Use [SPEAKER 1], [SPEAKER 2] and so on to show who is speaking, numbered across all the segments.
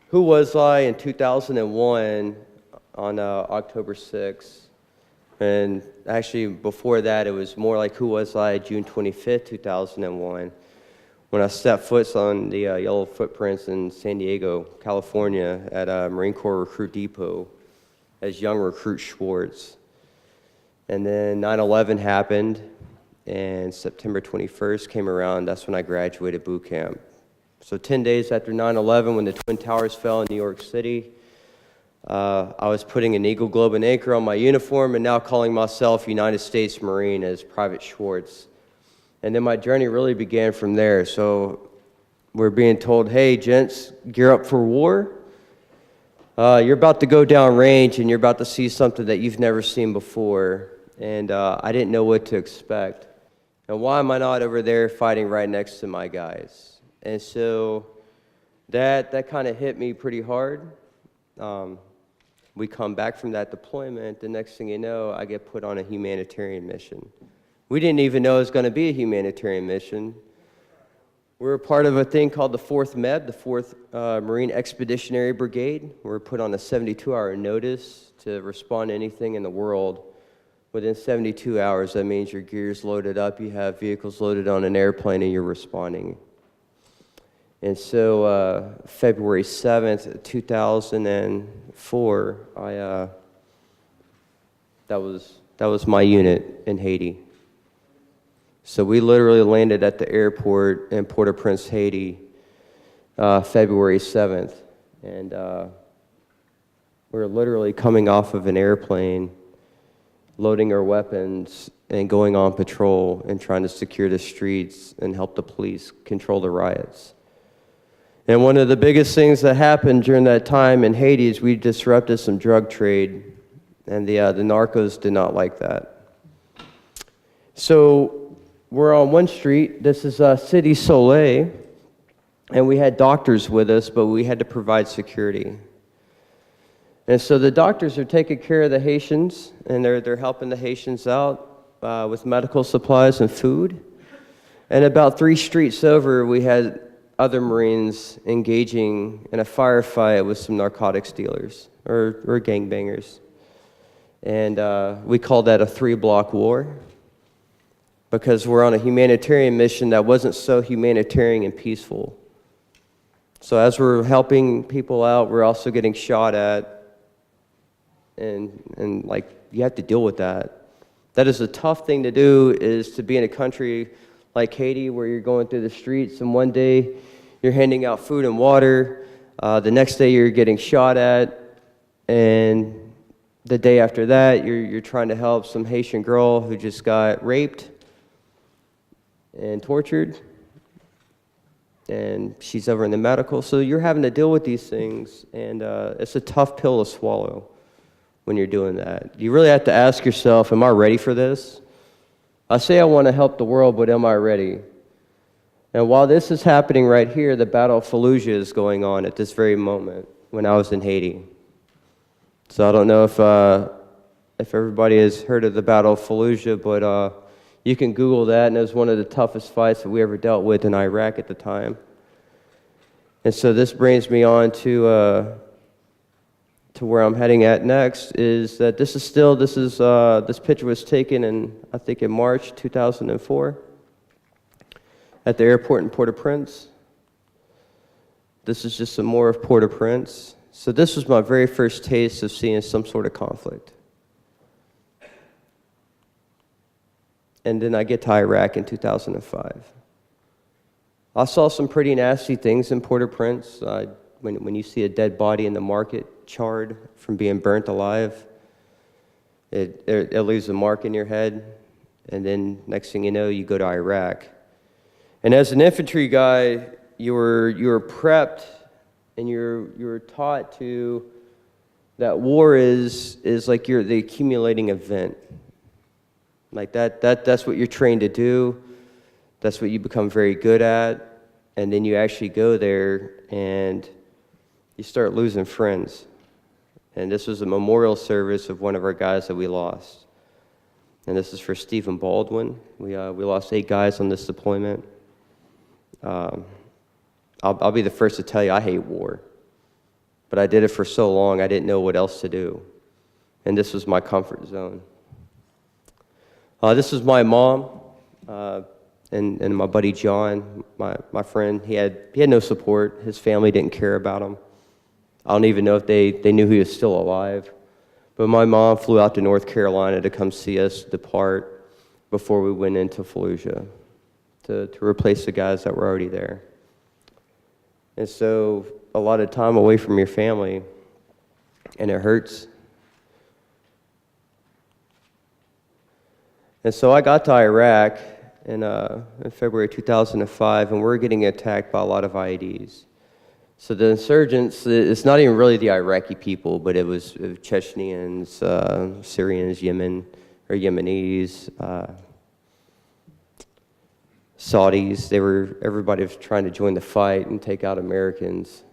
[SPEAKER 1] Who was I in 2001 on October 6th? And actually, before that, it was more like who was I June 25th, 2001, when I stepped foot on the yellow footprints in San Diego, California, at Marine Corps Recruit Depot as young recruit Schwartz. And then 9/11 happened, and September 21st came around. That's when I graduated boot camp. So 10 days after 9/11, when the Twin Towers fell in New York City, I was putting an Eagle, Globe, and Anchor on my uniform and now calling myself United States Marine as Private Schwartz. And then my journey really began from there. So we're being told, hey, gents, gear up for war. You're about to go down range and you're about to see something that you've never seen before. And I didn't know what to expect. And why am I not over there fighting right next to my guys? And so that kind of hit me pretty hard. We come back from that deployment. The next thing you know, I get put on a humanitarian mission. We didn't even know it was going to be a humanitarian mission. We were part of a thing called the 4th MEB, the 4th Marine Expeditionary Brigade. We were put on a 72-hour notice to respond to anything in the world. Within 72 hours, that means your gear's loaded up, you have vehicles loaded on an airplane, and you're responding. And so February 7th, 2004, that was my unit in Haiti. So we literally landed at the airport in Port-au-Prince, Haiti, February 7th. And we were literally coming off of an airplane, loading our weapons, and going on patrol and trying to secure the streets and help the police control the riots. And one of the biggest things that happened during that time in Haiti is we disrupted some drug trade, and the narcos did not like that. So we're on one street. This is Cité Soleil, and we had doctors with us, but we had to provide security. And so the doctors are taking care of the Haitians, and they're helping the Haitians out with medical supplies and food. And about 3 streets over, we had other Marines engaging in a firefight with some narcotics dealers or gangbangers. And we called that a 3-block war because we're on a humanitarian mission that wasn't so humanitarian and peaceful. So as we're helping people out, we're also getting shot at. And like, you have to deal with that. That is a tough thing to do, is to be in a country like Haiti where you're going through the streets and one day you're handing out food and water, the next day you're getting shot at, and the day after that you're trying to help some Haitian girl who just got raped and tortured, and she's over in the medical. So you're having to deal with these things, and it's a tough pill to swallow when you're doing that. You really have to ask yourself, am I ready for this? I say I want to help the world, but am I ready? And while this is happening right here, the Battle of Fallujah is going on at this very moment when I was in Haiti. So I don't know if everybody has heard of the Battle of Fallujah, but you can Google that, and it was one of the toughest fights that we ever dealt with in Iraq at the time. And so this brings me on to where I'm heading at next, is that this picture was taken I think in March 2004 at the airport in Port-au-Prince. This is just some more of Port-au-Prince. So this was my very first taste of seeing some sort of conflict. And then I get to Iraq in 2005. I saw some pretty nasty things in Port-au-Prince. When you see a dead body in the market, charred from being burnt alive, it leaves a mark in your head. And then next thing you know, you go to Iraq. And as an infantry guy, you were prepped, and you were taught that war is like the accumulating event. Like that's what you're trained to do. That's what you become very good at. And then you actually go there and you start losing friends. And this was a memorial service of one of our guys that we lost. And this is for Stephen Baldwin. We lost 8 guys on this deployment. I'll be the first to tell you, I hate war. but I did it for so long I didn't know what else to do. And this was my comfort zone. This was my mom and my buddy John, my friend. He had no support. His family didn't care about him. I don't even know if they knew he was still alive. But my mom flew out to North Carolina to come see us depart before we went into Fallujah to replace the guys that were already there. And so a lot of time away from your family, and it hurts. And so I got to Iraq in February 2005, and we're getting attacked by a lot of IEDs. So the insurgents, it's not even really the Iraqi people, but it was Chechens, Syrians, Yemenis, Saudis. Everybody was trying to join the fight and take out Americans.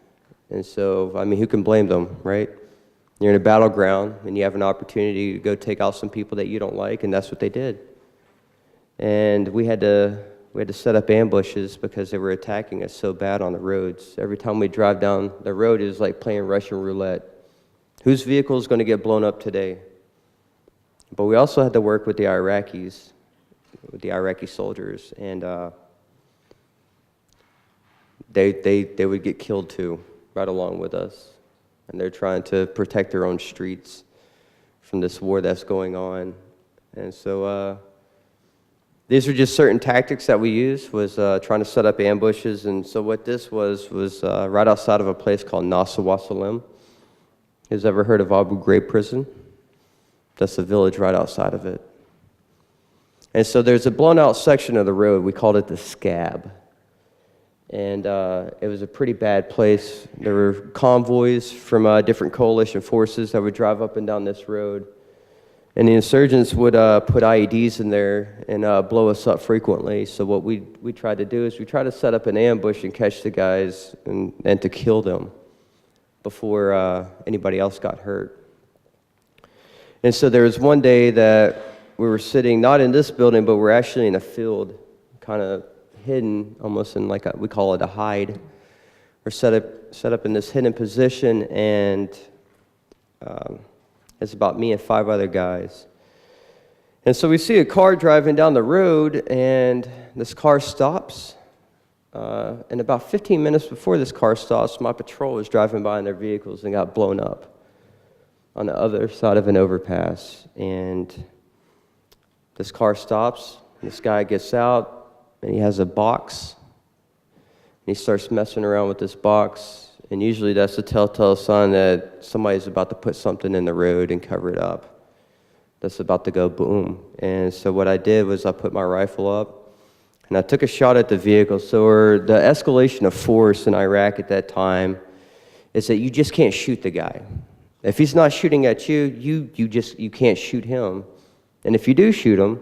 [SPEAKER 1] And so, I mean, who can blame them, right? You're in a battleground, and you have an opportunity to go take out some people that you don't like, and that's what they did. And we had to set up ambushes because they were attacking us so bad on the roads. Every time we drive down the road, it was like playing Russian roulette. Whose vehicle is going to get blown up today? But we also had to work with the Iraqis, with the Iraqi soldiers, and they would get killed too, right along with us. And they're trying to protect their own streets from this war that's going on. And so these were just certain tactics that we used, was trying to set up ambushes. And so what this was right outside of a place called Nasr wa Salam. Who's ever heard of Abu Ghraib prison? That's a village right outside of it. And so there's a blown out section of the road. We called it the Scab. And it was a pretty bad place. There were convoys from different coalition forces that would drive up and down this road. And the insurgents would put IEDs in there and blow us up frequently. So what we tried to do is we tried to set up an ambush and catch the guys and to kill them before anybody else got hurt. And so there was one day that we were sitting, not in this building, but we're actually in a field, kind of hidden, almost in like we call it a hide. We're set up in this hidden position, and it's about me and 5 other guys. And so we see a car driving down the road, and this car stops. And about 15 minutes before this car stops, my patrol was driving by in their vehicles and got blown up on the other side of an overpass. And this car stops, and this guy gets out, and he has a box. And he starts messing around with this box. And usually that's a telltale sign that somebody's about to put something in the road and cover it up. That's about to go boom. And so what I did was I put my rifle up, and I took a shot at the vehicle. So the escalation of force in Iraq at that time is that you just can't shoot the guy. If he's not shooting at you, you can't shoot him. And if you do shoot him,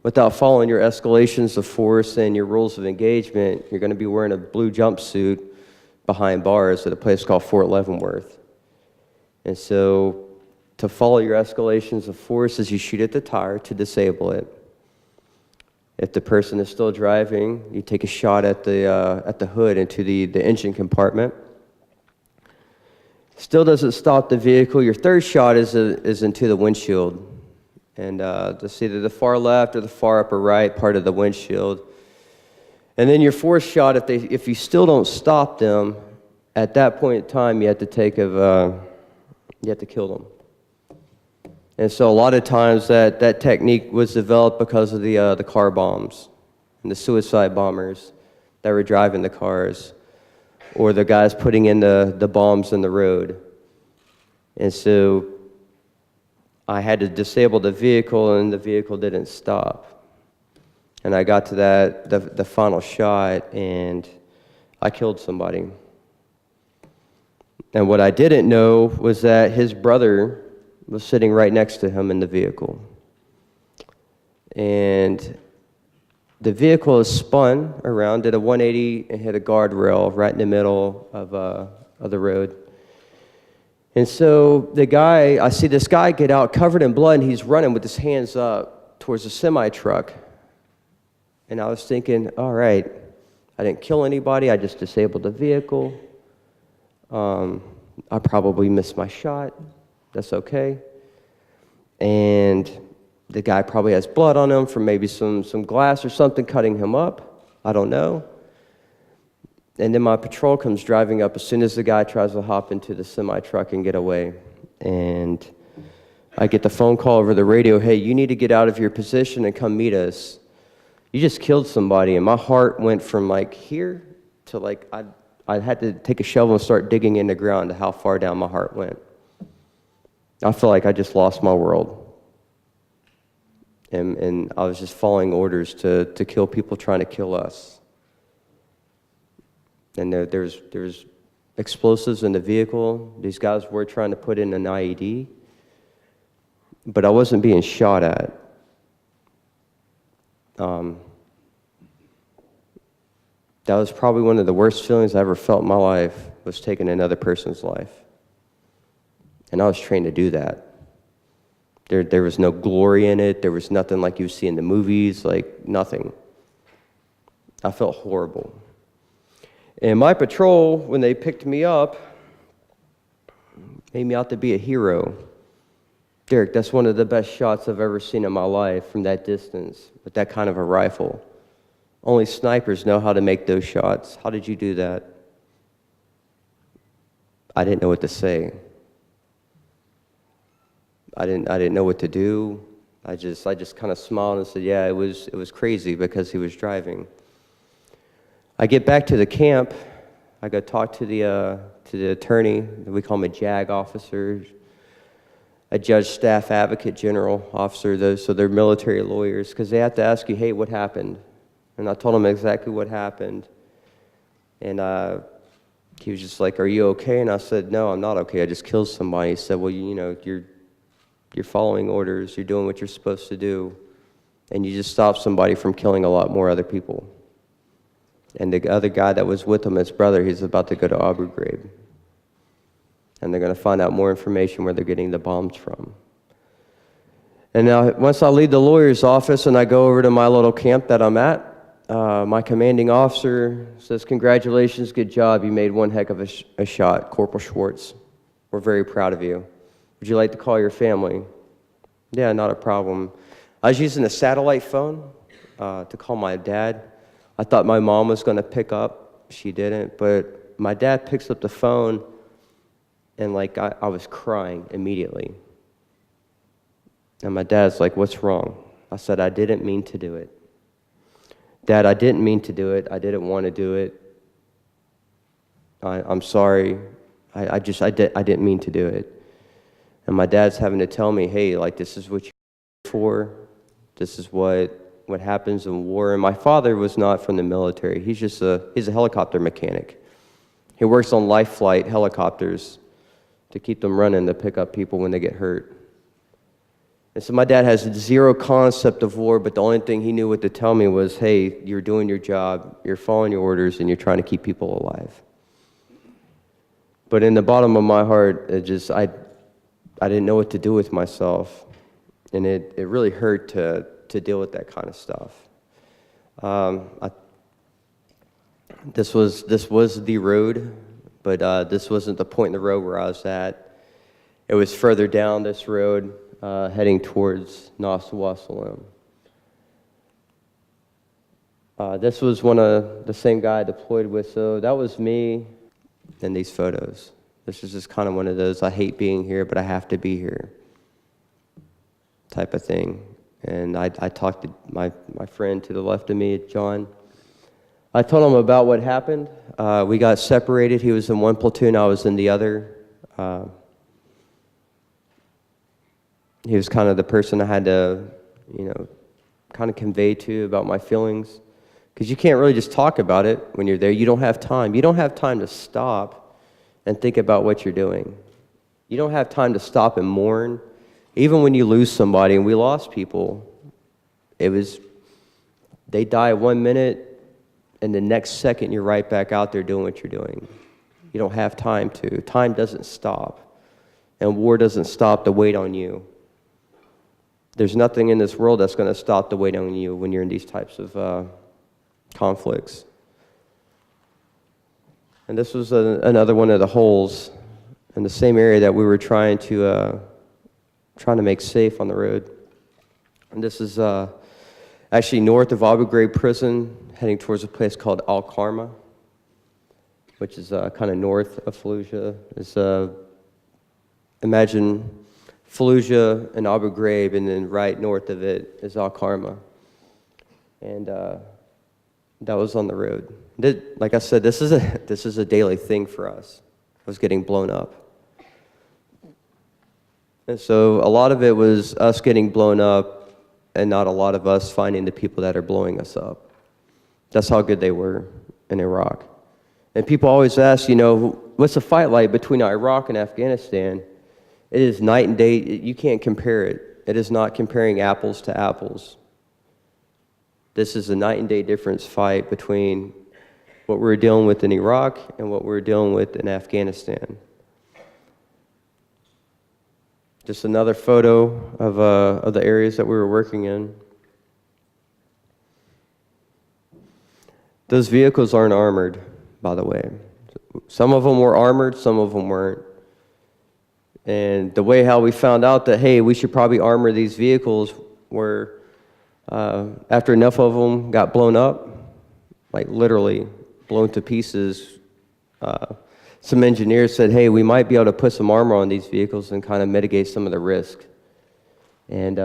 [SPEAKER 1] without following your escalations of force and your rules of engagement, you're going to be wearing a blue jumpsuit behind bars at a place called Fort Leavenworth. And so to follow your escalations of force is you shoot at the tire to disable it. If the person is still driving, you take a shot at the hood into the engine compartment. Still doesn't stop the vehicle. Your third shot is into the windshield. And it's either the far left or the far upper right part of the windshield. And then your fourth shot, if you still don't stop them, at that point in time, you have to kill them. And so a lot of times that technique was developed because of the car bombs and the suicide bombers that were driving the cars, or the guys putting in the bombs in the road. And so I had to disable the vehicle, and the vehicle didn't stop. And I got to the final shot, and I killed somebody. And what I didn't know was that his brother was sitting right next to him in the vehicle. And the vehicle is spun around, did a 180, and hit a guardrail right in the middle of the road. And so I see this guy get out covered in blood, and he's running with his hands up towards a semi-truck. And I was thinking, all right, I didn't kill anybody, I just disabled the vehicle. I probably missed my shot. That's okay. And the guy probably has blood on him from maybe some glass or something cutting him up. I don't know. And then my patrol comes driving up as soon as the guy tries to hop into the semi-truck and get away. And I get the phone call over the radio, hey, you need to get out of your position and come meet us. You just killed somebody. And my heart went from like here to like, I had to take a shovel and start digging in the ground to how far down my heart went. I feel like I just lost my world. And I was just following orders to kill people trying to kill us. And there's explosives in the vehicle. These guys were trying to put in an IED, but I wasn't being shot at. That was probably one of the worst feelings I ever felt in my life, was taking another person's life. And I was trained to do that. There was no glory in it. There was nothing like you see in the movies, like nothing. I felt horrible. And my patrol, when they picked me up, made me out to be a hero. Derek, that's one of the best shots I've ever seen in my life from that distance, with that kind of a rifle. Only snipers know how to make those shots. How did you do that? I didn't know what to say. I didn't know what to do. I just kind of smiled and said, yeah, it was crazy because he was driving. I get back to the camp. I go talk to the attorney. We call him a JAG officer, a judge, staff, advocate, general officer. So they're military lawyers, because they have to ask you, hey, what happened? And I told him exactly what happened. And he was just like, are you okay? And I said, no, I'm not okay. I just killed somebody. He said, well, you're following orders. You're doing what you're supposed to do. And you just stopped somebody from killing a lot more other people. And the other guy that was with him, his brother, he's about to go to Abu Ghraib. And they're going to find out more information where they're getting the bombs from. And now, once I leave the lawyer's office and I go over to my little camp that I'm at, my commanding officer says, congratulations, good job. You made one heck of a shot, Corporal Schwartz. We're very proud of you. Would you like to call your family? Yeah, not a problem. I was using a satellite phone to call my dad. I thought my mom was going to pick up. She didn't. But my dad picks up the phone, and I was crying immediately. And my dad's like, what's wrong? I said, I didn't mean to do it. Dad, I didn't mean to do it. I didn't want to do it. I'm sorry. I didn't mean to do it. And my dad's having to tell me, hey, this is what you're for. This is what happens in war. And my father was not from the military. He's a helicopter mechanic. He works on life flight helicopters to keep them running to pick up people when they get hurt. And so my dad has zero concept of war, but the only thing he knew what to tell me was, hey, you're doing your job, you're following your orders, and you're trying to keep people alive. But in the bottom of my heart, I didn't know what to do with myself. And it really hurt to deal with that kind of stuff. This was the road, but this wasn't the point in the road where I was at. It was further down this road, heading towards Nasrallah Salam. This was one of the same guy I deployed with, so that was me in these photos. This is just kind of one of those, I hate being here, but I have to be here type of thing. And I talked to my friend to the left of me, John. I told him about what happened. We got separated. He was in one platoon, I was in the other. He was kind of the person I had to, kind of convey to about my feelings. Because you can't really just talk about it when you're there. You don't have time. You don't have time to stop and think about what you're doing. You don't have time to stop and mourn. Even when you lose somebody, and we lost people, they die 1 minute, and the next second you're right back out there doing what you're doing. You don't have time to. Time doesn't stop, and war doesn't stop the weight on you. There's nothing in this world that's going to stop the weight on you when you're in these types of conflicts. And this was another one of the holes in the same area that we were trying to make safe on the road. And this is actually north of Abu Ghraib prison, heading towards a place called Al Karma, which is kind of north of Fallujah. It's, imagine Fallujah and Abu Ghraib, and then right north of it is Al Karma. And that was on the road. Like I said, this is a daily thing for us. It was getting blown up. And so a lot of it was us getting blown up and not a lot of us finding the people that are blowing us up. That's how good they were in Iraq. And people always ask, what's the fight like between Iraq and Afghanistan? It is night and day. You can't compare it. It is not comparing apples to apples. This is a night and day difference fight between what we're dealing with in Iraq and what we're dealing with in Afghanistan. Just another photo of the areas that we were working in. Those vehicles aren't armored, by the way. Some of them were armored, some of them weren't. And the way how we found out that, hey, we should probably armor these vehicles were after enough of them got blown up, like literally blown to pieces, some engineers said, hey, we might be able to put some armor on these vehicles and kind of mitigate some of the risk. And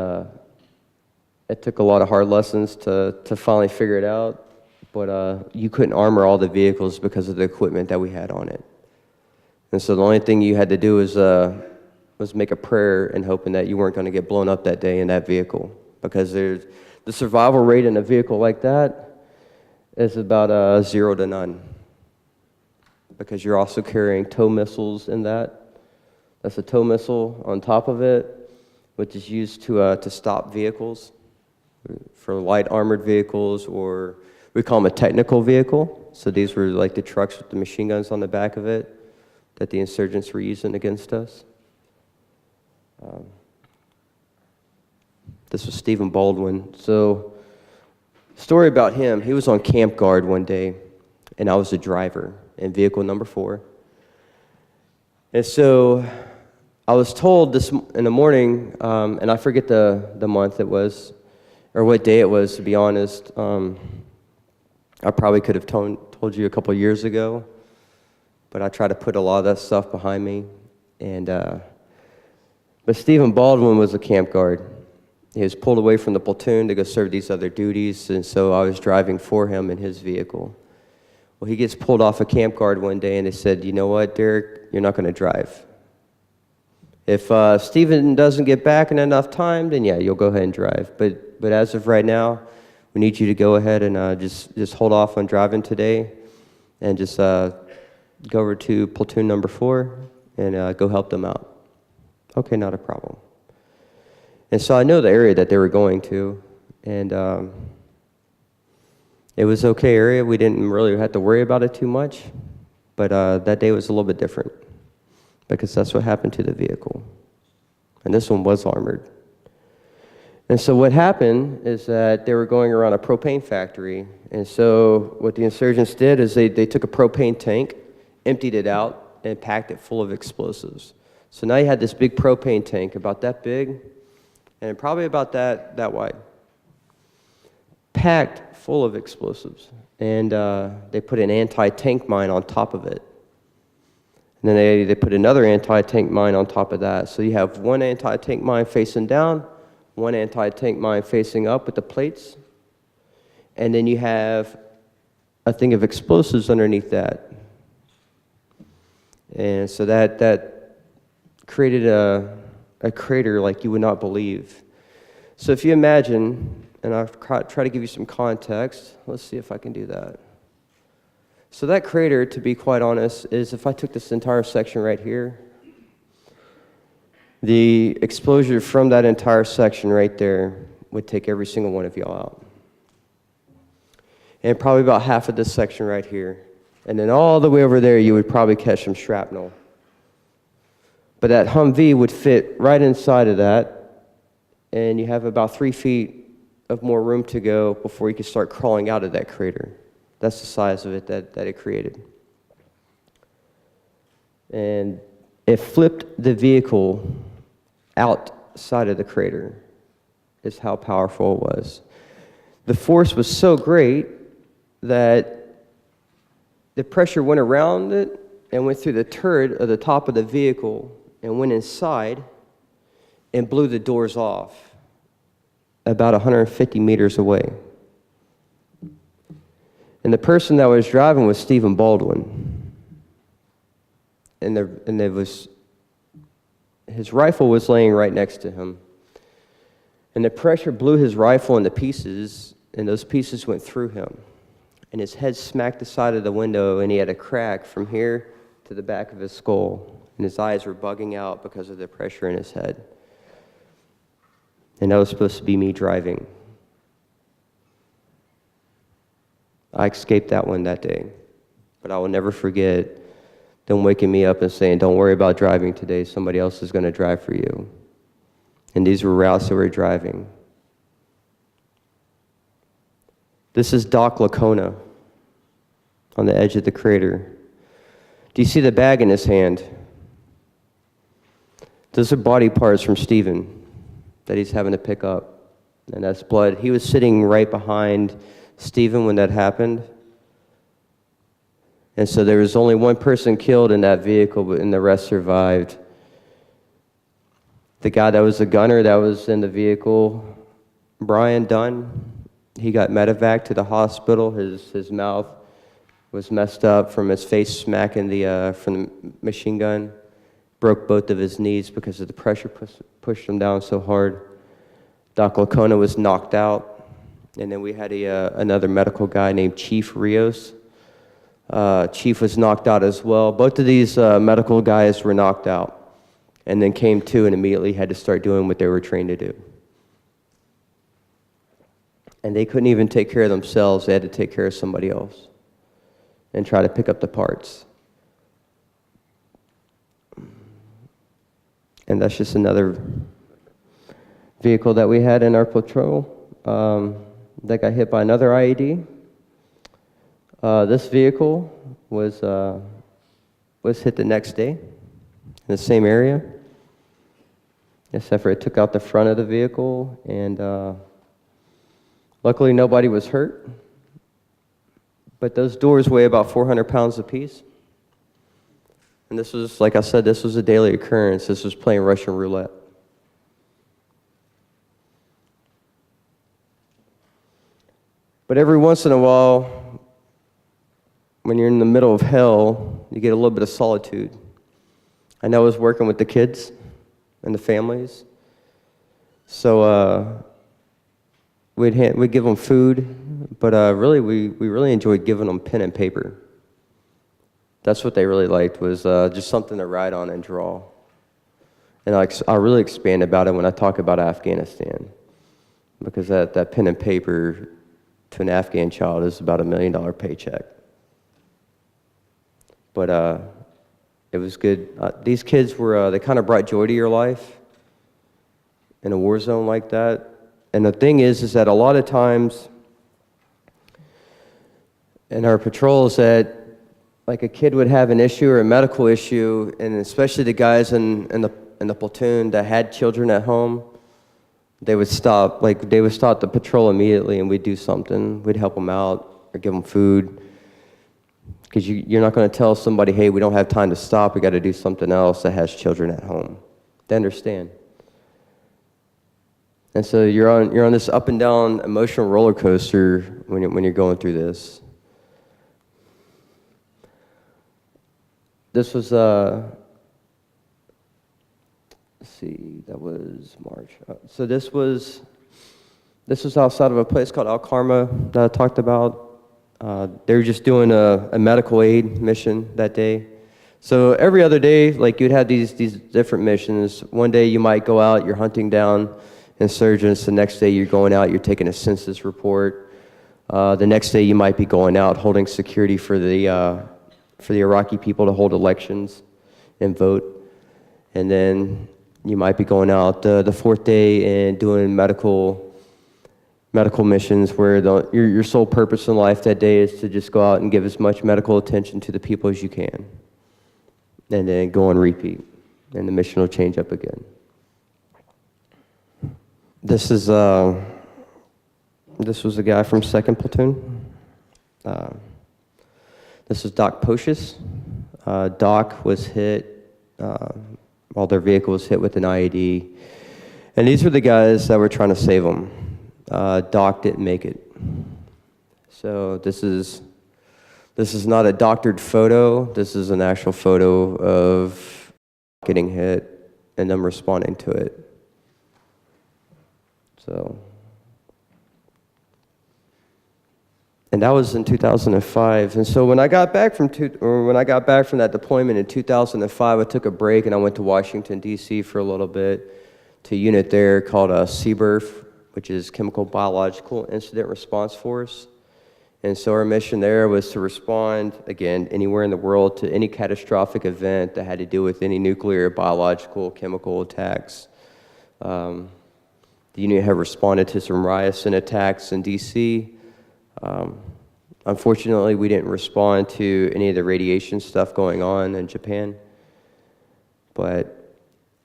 [SPEAKER 1] it took a lot of hard lessons to finally figure it out, but you couldn't armor all the vehicles because of the equipment that we had on it. And so the only thing you had to do was make a prayer and hoping that you weren't going to get blown up that day in that vehicle, because the survival rate in a vehicle like that is about 0 to none, because you're also carrying tow missiles in that. That's a tow missile on top of it, which is used to stop vehicles for light armored vehicles, or we call them a technical vehicle. So these were like the trucks with the machine guns on the back of it that the insurgents were using against us. This was Stephen Baldwin. So, story about him, he was on camp guard one day, and I was the driver in vehicle number 4. And so I was told this in the morning, and I forget the month it was, or what day it was, to be honest. I probably could have told you a couple years ago, but I try to put a lot of that stuff behind me. And but Stephen Baldwin was a camp guard. He was pulled away from the platoon to go serve these other duties, and so I was driving for him in his vehicle. Well, he gets pulled off a camp guard one day, and they said, you know what, Derek, you're not going to drive. If Stephen doesn't get back in enough time, then yeah, you'll go ahead and drive. But as of right now, we need you to go ahead and just hold off on driving today, and just go over to platoon number 4 and go help them out. Okay, not a problem. And so I know the area that they were going to, and it was an okay area. We didn't really have to worry about it too much, but that day was a little bit different, because that's what happened to the vehicle. And this one was armored. And so what happened is that they were going around a propane factory, and so what the insurgents did is they took a propane tank, emptied it out, and packed it full of explosives. So now you had this big propane tank, about that big, and probably about that wide, packed full of explosives. And they put an anti-tank mine on top of it. And then they put another anti-tank mine on top of that. So you have one anti-tank mine facing down, one anti-tank mine facing up with the plates, and then you have a thing of explosives underneath that. And so that created a crater like you would not believe. So if you imagine, and I'll try to give you some context. Let's see if I can do that. So that crater, to be quite honest, is if I took this entire section right here, the exposure from that entire section right there would take every single one of y'all out. And probably about half of this section right here. And then all the way over there, you would probably catch some shrapnel. But that Humvee would fit right inside of that, and you have about 3 feet of more room to go before you can start crawling out of that crater. That's the size of it that it created. And It flipped the vehicle outside of the crater, is how powerful it was. The force was so great that the pressure went around it and went through the turret of the top of the vehicle and went inside and blew the doors off about 150 meters away. And the person that was driving was Stephen Baldwin. And there was, his rifle was laying right next to him. And the pressure blew his rifle into pieces, and those pieces went through him. And his head smacked the side of the window, and he had a crack from here to the back of his skull. And his eyes were bugging out because of the pressure in his head. And that was supposed to be me driving. I escaped that one that day. But I will never forget them waking me up and saying, "Don't worry about driving today. Somebody else is going to drive for you." And these were routes that we're driving. This is Doc Lacona on the edge of the crater. Do you see the bag in his hand? Those are body parts from Stephen that he's having to pick up. And that's blood. He was sitting right behind Stephen when that happened. And so there was only one person killed in that vehicle, and the rest survived. The guy that was the gunner that was in the vehicle, Brian Dunn, he got medevac to the hospital. His mouth was messed up from his face smacking from the machine gun. Broke both of his knees because of the pressure pushed him down so hard. Doc Lacona was knocked out. And then we had another medical guy named Chief Rios. Chief was knocked out as well. Both of these medical guys were knocked out and then came to and immediately had to start doing what they were trained to do. And they couldn't even take care of themselves. They had to take care of somebody else and try to pick up the parts. And that's just another vehicle that we had in our patrol that got hit by another IED. This vehicle was hit the next day in the same area, except for it took out the front of the vehicle, and luckily nobody was hurt. But those doors weigh about 400 pounds apiece. And this was, like I said, this was a daily occurrence. This was playing Russian roulette. But every once in a while, when you're in the middle of hell, you get a little bit of solitude. I know I was working with the kids and the families. So we'd give them food, but really we really enjoyed giving them pen and paper. That's what they really liked, was just something to write on and draw. And I really expand about it when I talk about Afghanistan, because that pen and paper to an Afghan child is about $1 million paycheck. But it was good. These kids they kind of brought joy to your life in a war zone like that. And the thing is that a lot of times in our patrols that, like, a kid would have an issue or a medical issue, and especially the guys in the platoon that had children at home, they would stop the patrol immediately, and we'd do something. We'd help them out or give them food. Because you're not going to tell somebody, "Hey, we don't have time to stop. We got to do something else," that has children at home. They understand. And so you're on this up and down emotional roller coaster when you're going through this. This was let's see, that was March. So this was outside of a place called Al Karma that I talked about. They were just doing a medical aid mission that day. So every other day, like, you'd have these different missions. One day you might go out, you're hunting down insurgents. The next day you're going out, you're taking a census report. The next day you might be going out holding security for the Iraqi people to hold elections and vote. And then you might be going out the fourth day and doing medical missions where your sole purpose in life that day is to just go out and give as much medical attention to the people as you can. And then go and repeat. and the mission will change up again. This was a guy from 2nd Platoon. This is Doc Pocious. Doc was hit while their vehicle was hit with an IED. And these were the guys that were trying to save him. Doc didn't make it. So this is not a doctored photo. This is an actual photo of getting hit and them responding to it. So, and that was in 2005. And so when I got back from that deployment in 2005, I took a break and I went to Washington D.C. for a little bit to a unit there called CBRF, which is Chemical Biological Incident Response Force. And so our mission there was to respond, again, anywhere in the world to any catastrophic event that had to do with any nuclear, biological, chemical attacks. The unit had responded to some riots and attacks in D.C. Unfortunately, we didn't respond to any of the radiation stuff going on in Japan. But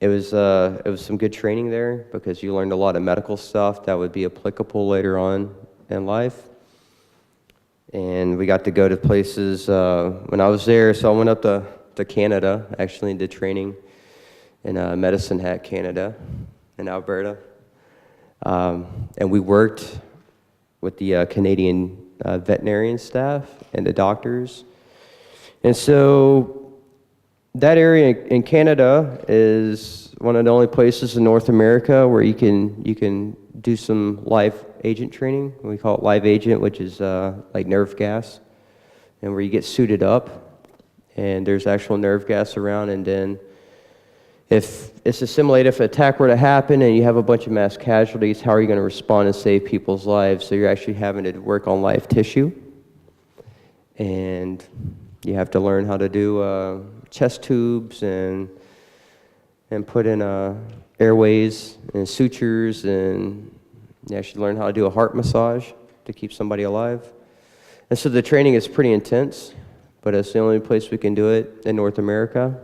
[SPEAKER 1] it was some good training there because you learned a lot of medical stuff that would be applicable later on in life. And we got to go to places when I was there. So I went up to Canada, actually, and did training in Medicine Hat, Canada, in Alberta. And we worked with the Canadian veterinarian staff and the doctors. And so that area in Canada is one of the only places in North America where you can do some live agent training. We call it live agent, which is like nerve gas, and where you get suited up and there's actual nerve gas around, and then if it's a simulate if an attack were to happen and you have a bunch of mass casualties, how are you going to respond and save people's lives? So you're actually having to work on live tissue, and you have to learn how to do chest tubes and put in airways and sutures, and you actually learn how to do a heart massage to keep somebody alive. And so the training is pretty intense, but it's the only place we can do it in North America.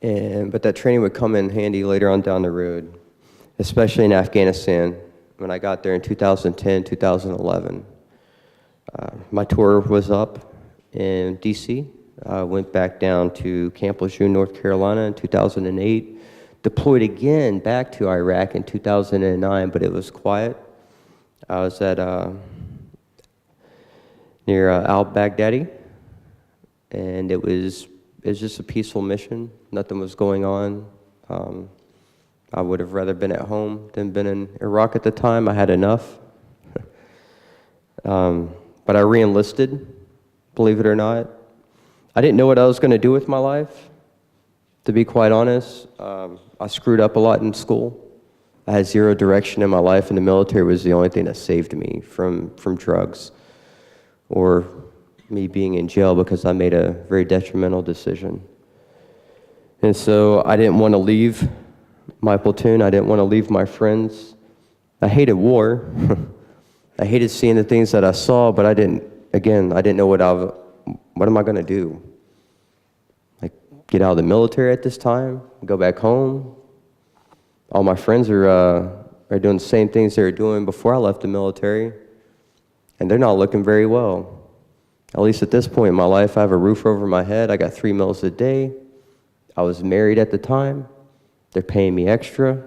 [SPEAKER 1] But that training would come in handy later on down the road, especially in Afghanistan. When I got there in 2010, 2011, my tour was up in D.C. I went back down to Camp Lejeune, North Carolina in 2008, deployed again back to Iraq in 2009, but it was quiet. I was at near al-Baghdadi, and it was just a peaceful mission. Nothing was going on. I would have rather been at home than been in Iraq at the time. I had enough. But I re-enlisted, believe it or not. I didn't know what I was going to do with my life, to be quite honest. I screwed up a lot in school. I had zero direction in my life, and the military was the only thing that saved me from drugs or me being in jail because I made a very detrimental decision. And so I didn't want to leave my platoon. I didn't want to leave my friends. I hated war. I hated seeing the things that I saw, but I didn't know what am I going to do? Like, get out of the military at this time? Go back home? All my friends are doing the same things they were doing before I left the military, and they're not looking very well. At least at this point in my life, I have a roof over my head. I got 3 meals a day. I was married at the time. They're paying me extra.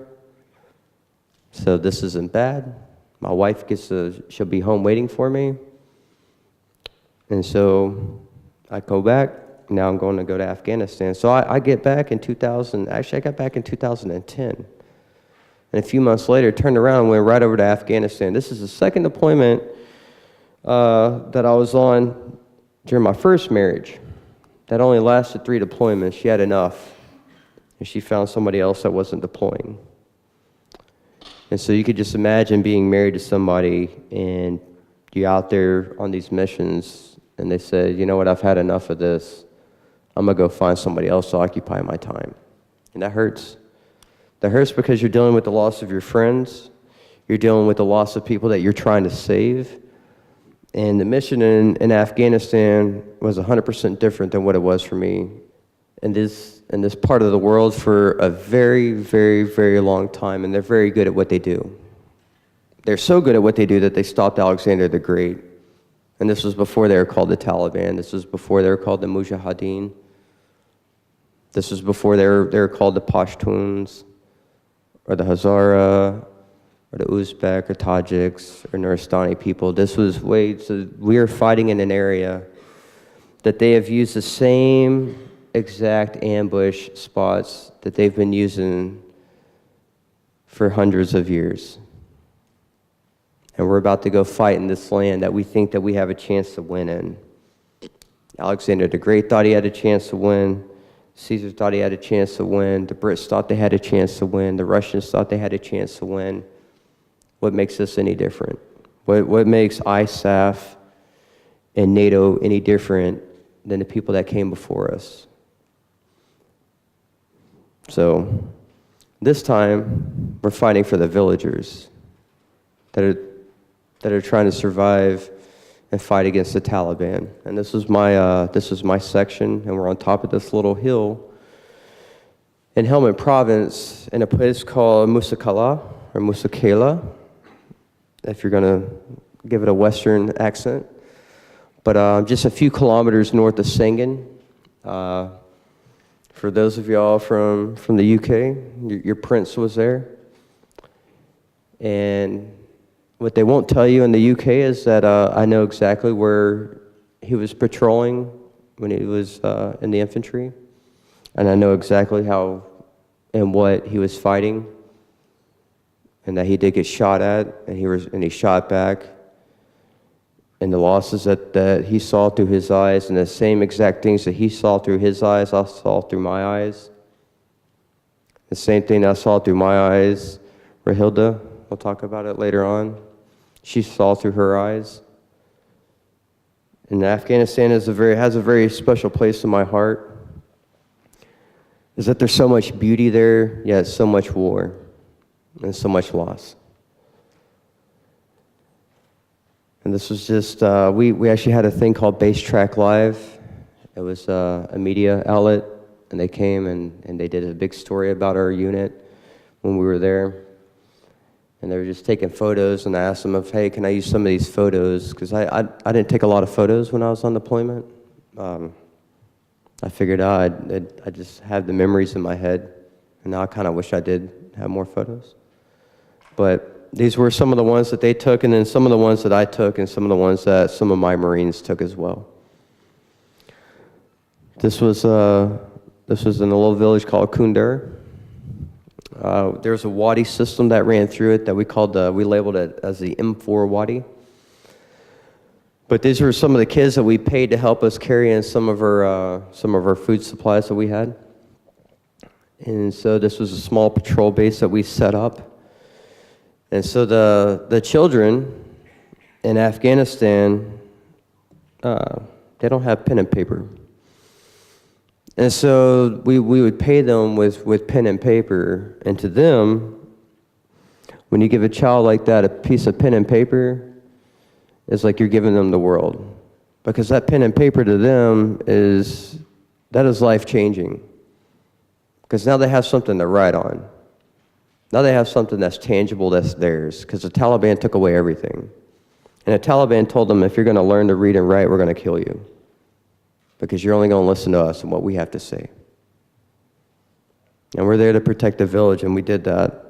[SPEAKER 1] So this isn't bad. My wife she'll be home waiting for me. And so I go back. Now I'm going to go to Afghanistan. So I get back in 2000. Actually, I got back in 2010. And a few months later, turned around and went right over to Afghanistan. This is the second deployment that I was on during my first marriage. That only lasted 3 deployments. She had enough, and she found somebody else that wasn't deploying. And so you could just imagine being married to somebody, and you're out there on these missions, and they said, you know what, I've had enough of this. I'm going to go find somebody else to occupy my time. And that hurts. That hurts because you're dealing with the loss of your friends. You're dealing with the loss of people that you're trying to save. And the mission in Afghanistan was 100% different than what it was for me. And this in this part of the world for a very, very, very long time, and they're very good at what they do. They're so good at what they do that they stopped Alexander the Great. And this was before they were called the Taliban. This was before they were called the Mujahideen. This was before they were called the Pashtuns, or the Hazara, or the Uzbek, or Tajiks, or Nuristani people. This was so we are fighting in an area that they have used the same exact ambush spots that they've been using for hundreds of years. And we're about to go fight in this land that we think that we have a chance to win in. Alexander the Great thought he had a chance to win. Caesar thought he had a chance to win. The Brits thought they had a chance to win. The Russians thought they had a chance to win. What makes us any different? What makes ISAF and NATO any different than the people that came before us? So this time, we're fighting for the villagers that are trying to survive and fight against the Taliban. And this was my section, and we're on top of this little hill in Helmand Province in a place called Musakala, or Musakela, if you're gonna give it a Western accent. But just a few kilometers north of Sengen. For those of y'all from the UK, your prince was there. And what they won't tell you in the UK is that I know exactly where he was patrolling when he was in the infantry. And I know exactly how and what he was fighting. And that he did get shot at, and he shot back. And the losses that he saw through his eyes, and the same exact things that he saw through his eyes, I saw through my eyes. The same thing I saw through my eyes, Rahilda, we'll talk about it later on, she saw through her eyes. And Afghanistan has a very special place in my heart, is that there's so much beauty there, yet so much war, and so much loss. And this was just, we actually had a thing called Base Track Live. It was a media outlet, and they came and they did a big story about our unit when we were there. And they were just taking photos, and I asked them hey, can I use some of these photos? Because I didn't take a lot of photos when I was on deployment. I figured I just have the memories in my head, and now I kind of wish I did have more photos. But these were some of the ones that they took, and then some of the ones that I took, and some of the ones that some of my Marines took as well. This was in a little village called Kundur. There was a wadi system that ran through it that we labeled it as the M4 wadi. But these were some of the kids that we paid to help us carry in some of our food supplies that we had. And so this was a small patrol base that we set up. And so the children in Afghanistan, they don't have pen and paper. And so we would pay them with pen and paper. And to them, when you give a child like that a piece of pen and paper, it's like you're giving them the world. Because that pen and paper to them is life-changing. Because now they have something to write on. Now they have something that's tangible, that's theirs, because the Taliban took away everything. And the Taliban told them, if you're going to learn to read and write, we're going to kill you, because you're only going to listen to us and what we have to say. And we're there to protect the village, and we did that.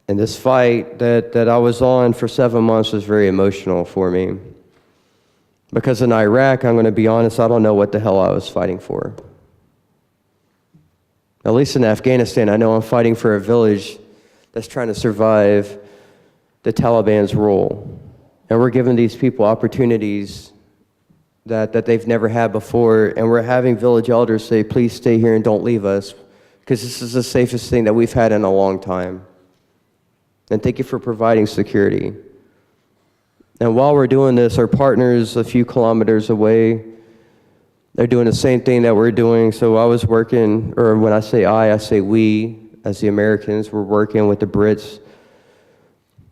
[SPEAKER 1] And this fight that I was on for 7 months was very emotional for me. Because in Iraq, I'm going to be honest, I don't know what the hell I was fighting for. At least in Afghanistan, I know I'm fighting for a village that's trying to survive the Taliban's rule. And we're giving these people opportunities that they've never had before. And we're having village elders say, please stay here and don't leave us, because this is the safest thing that we've had in a long time. And thank you for providing security. And while we're doing this, our partners a few kilometers away, they're doing the same thing that we're doing. So I was working, or when I say we, as the Americans, we're working with the Brits,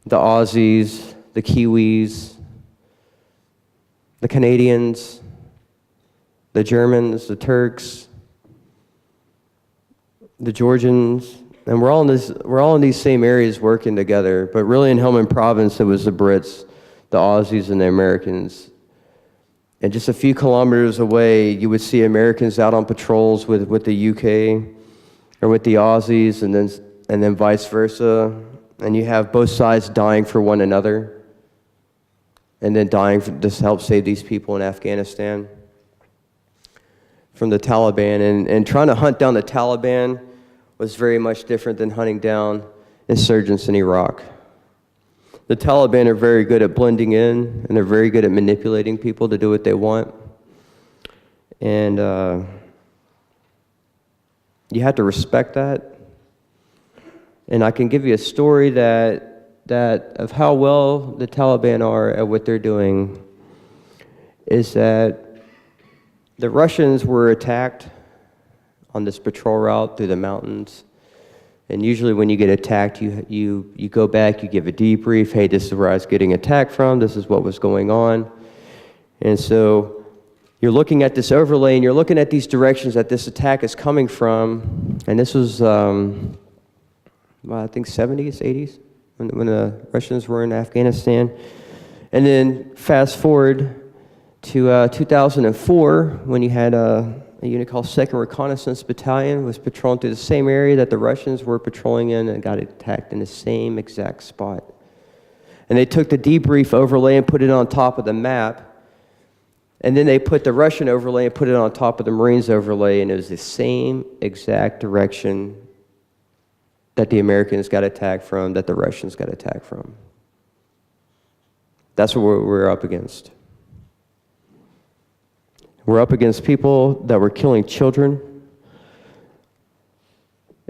[SPEAKER 1] the Aussies, the Kiwis, the Canadians, the Germans, the Turks, the Georgians, and we're all in these same areas working together. But really in Helmand Province, it was the Brits, the Aussies, and the Americans. And just a few kilometers away, you would see Americans out on patrols with the UK or with the Aussies, and then vice versa. And you have both sides dying for one another, and then dying to help save these people in Afghanistan from the Taliban. And trying to hunt down the Taliban was very much different than hunting down insurgents in Iraq. The Taliban are very good at blending in, and they're very good at manipulating people to do what they want. And you have to respect that. And I can give you a story that of how well the Taliban are at what they're doing is that the Russians were attacked on this patrol route through the mountains. And usually when you get attacked, you go back, you give a debrief. Hey, this is where I was getting attacked from. This is what was going on. And so you're looking at this overlay, and you're looking at these directions that this attack is coming from. And this was, I think 70s, 80s, when the Russians were in Afghanistan. And then fast forward to 2004, when you had a unit called 2nd Reconnaissance Battalion was patrolling through the same area that the Russians were patrolling in, and got attacked in the same exact spot. And they took the debrief overlay and put it on top of the map, and then they put the Russian overlay and put it on top of the Marines overlay, and it was the same exact direction that the Americans got attacked from, that the Russians got attacked from. That's what we're up against. We're up against people that were killing children.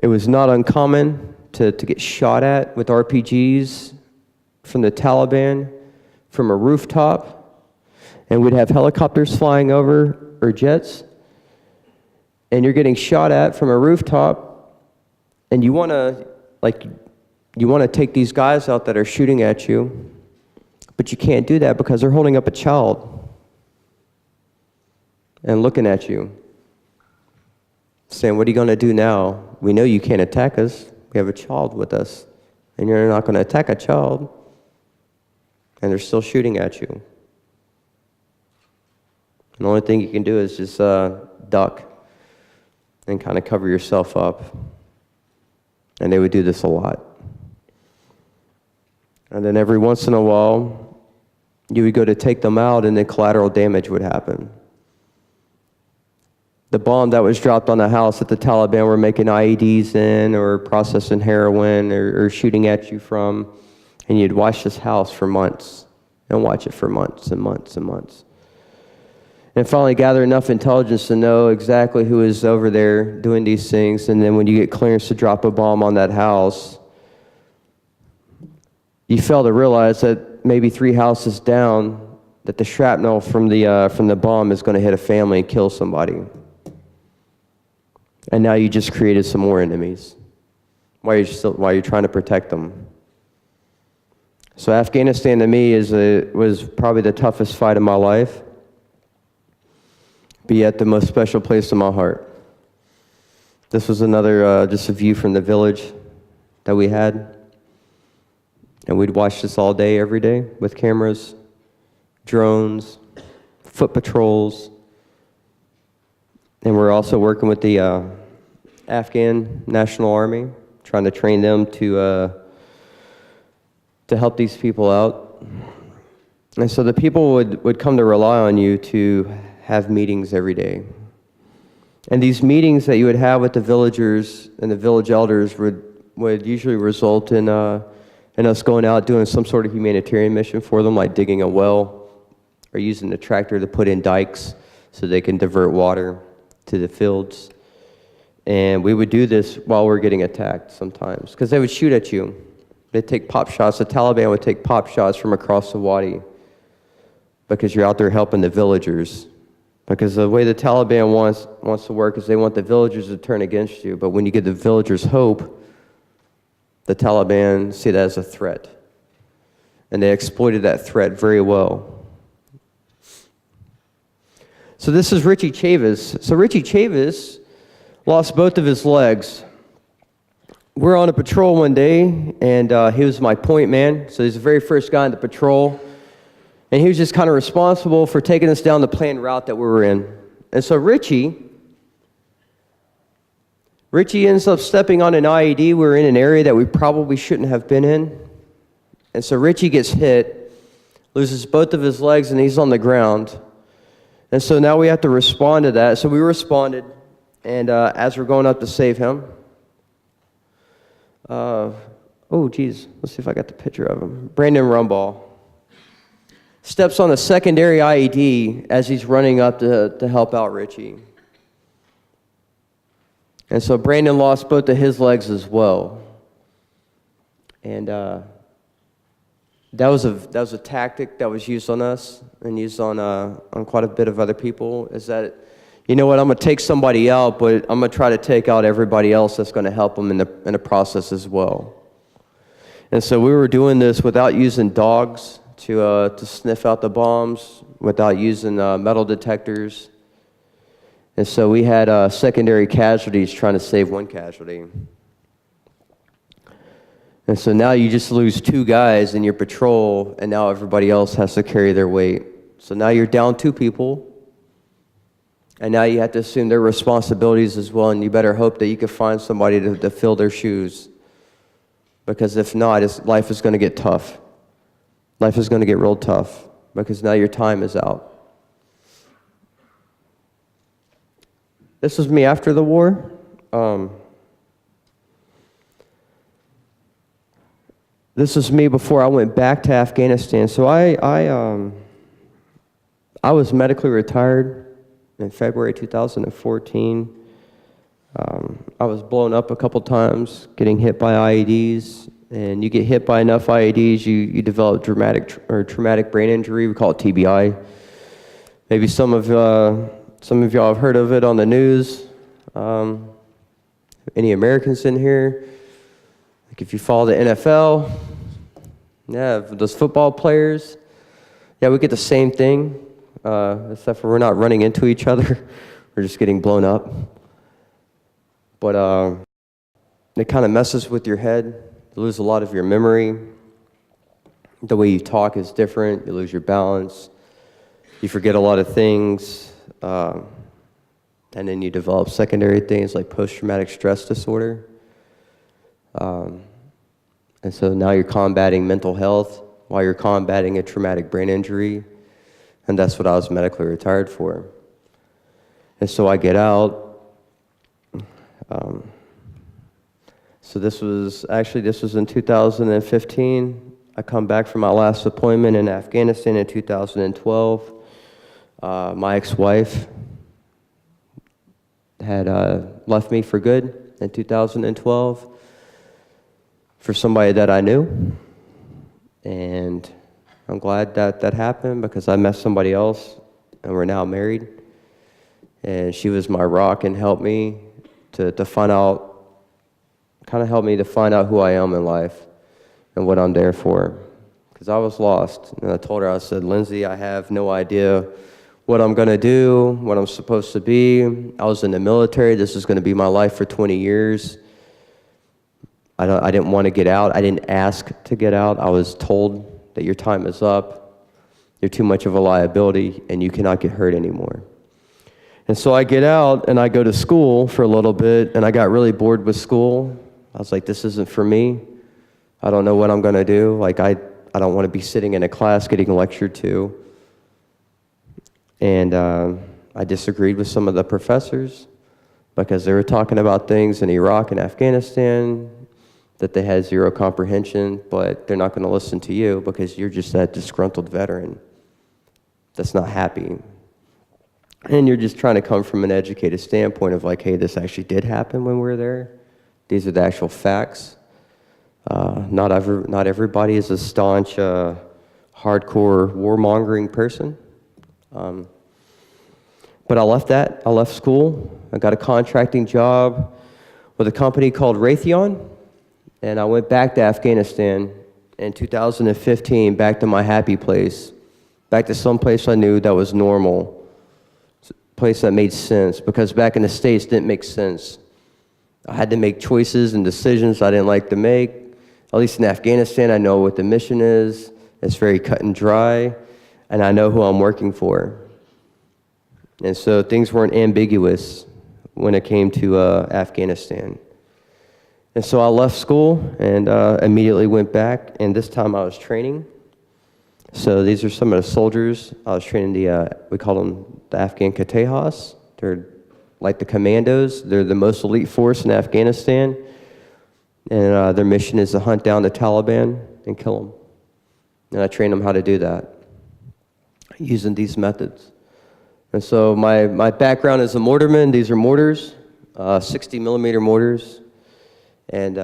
[SPEAKER 1] It was not uncommon to get shot at with RPGs from the Taliban from a rooftop, and we'd have helicopters flying over, or jets, and you're getting shot at from a rooftop, and you want to take these guys out that are shooting at you, but you can't do that because they're holding up a child and looking at you, saying, what are you going to do now? We know you can't attack us. We have a child with us, and you're not going to attack a child, and they're still shooting at you. And the only thing you can do is just duck and kind of cover yourself up. And they would do this a lot. And then every once in a while, you would go to take them out, and then collateral damage would happen. The bomb that was dropped on the house that the Taliban were making IEDs in, or processing heroin, or shooting at you from, and you'd watch this house for months, and watch it for months and months and months. And finally gather enough intelligence to know exactly who is over there doing these things, and then when you get clearance to drop a bomb on that house, you fail to realize that maybe 3 houses down, that the shrapnel from the bomb is going to hit a family and kill somebody. And now you just created some more enemies while you're trying to protect them. So Afghanistan to me was probably the toughest fight of my life, but yet the most special place in my heart. This was another just a view from the village that we had, and we'd watch this all day, every day, with cameras, drones, foot patrols. And we're also working with the Afghan National Army, trying to train them to help these people out. And so the people would come to rely on you to have meetings every day. And these meetings that you would have with the villagers and the village elders would usually result in us going out doing some sort of humanitarian mission for them, like digging a well or using a tractor to put in dikes so they can divert water to the fields. And we would do this while we're getting attacked sometimes, because they would shoot at you. They'd take pop shots. The Taliban would take pop shots from across the wadi because you're out there helping the villagers. Because the way the Taliban wants to work is they want the villagers to turn against you, but when you give the villagers hope, the Taliban see that as a threat. And they exploited that threat very well. So this is Richie Chavis. So Richie Chavis lost both of his legs. We're on a patrol one day, and he was my point man. So he's the very first guy on the patrol. And he was just kind of responsible for taking us down the planned route that we were in. And so Richie ends up stepping on an IED. We were in an area that we probably shouldn't have been in. And so Richie gets hit, loses both of his legs, and he's on the ground. And so now we have to respond to that. So we responded, and as we're going up to save him, oh, geez, let's see if I got the picture of him. Brandon Rumball steps on a secondary IED as he's running up to help out Richie. And so Brandon lost both of his legs as well. And that was a tactic that was used on us and used on quite a bit of other people, is that, you know what, I'm going to take somebody out, but I'm going to try to take out everybody else that's going to help them in the process as well. And so we were doing this without using dogs to sniff out the bombs, without using metal detectors. And so we had secondary casualties trying to save one casualty. And so now you just lose two guys in your patrol, and now everybody else has to carry their weight. So now you're down two people, and now you have to assume their responsibilities as well, and you better hope that you can find somebody to fill their shoes. Because if not, life is going to get tough. Life is going to get real tough, because now your time is out. This was me after the war. This was me before I went back to Afghanistan. So I was medically retired in February 2014. I was blown up a couple times, getting hit by IEDs. And you get hit by enough IEDs, you develop traumatic brain injury. We call it TBI. Maybe some of y'all have heard of it on the news. Any Americans in here? Like if you follow the NFL, yeah, those football players, yeah, we get the same thing, except for we're not running into each other. We're just getting blown up. But it kind of messes with your head. You lose a lot of your memory. The way you talk is different. You lose your balance. You forget a lot of things. And then you develop secondary things like post-traumatic stress disorder. And so now you're combating mental health while you're combating a traumatic brain injury. And that's what I was medically retired for. And so I get out. So this was in 2015. I come back from my last deployment in Afghanistan in 2012. My ex-wife had left me for good in 2012 for somebody that I knew. And I'm glad that happened, because I met somebody else and we're now married. And she was my rock and helped me to find out who I am in life and what I'm there for. Because I was lost. And I told her, I said, Lindsay, I have no idea what I'm going to do, what I'm supposed to be. I was in the military. This is going to be my life for 20 years. I didn't want to get out. I didn't ask to get out. I was told that your time is up. You're too much of a liability, and you cannot get hurt anymore. And so I get out, and I go to school for a little bit, and I got really bored with school. I was like, this isn't for me. I don't know what I'm going to do. Like, I don't want to be sitting in a class getting lectured to. And I disagreed with some of the professors because they were talking about things in Iraq and Afghanistan that they had zero comprehension, but they're not going to listen to you because you're just that disgruntled veteran that's not happy. And you're just trying to come from an educated standpoint of like, hey, this actually did happen when we were there. These are the actual facts. Not everybody is a staunch, hardcore warmongering person. But I left that. I left school. I got a contracting job with a company called Raytheon. And I went back to Afghanistan in 2015, back to my happy place, back to some place I knew that was normal. place that made sense, because back in the States, it didn't make sense. I had to make choices and decisions I didn't like to make. At least in Afghanistan, I know what the mission is. It's very cut and dry, and I know who I'm working for. And so things weren't ambiguous when it came to Afghanistan. And so I left school and immediately went back, and this time I was training. So these are some of the soldiers. I was training we call them the Afghan Katehas. They're like the commandos. They're the most elite force in Afghanistan. And their mission is to hunt down the Taliban and kill them. And I train them how to do that using these methods. And so my background is a mortarman. These are mortars, 60 millimeter mortars. And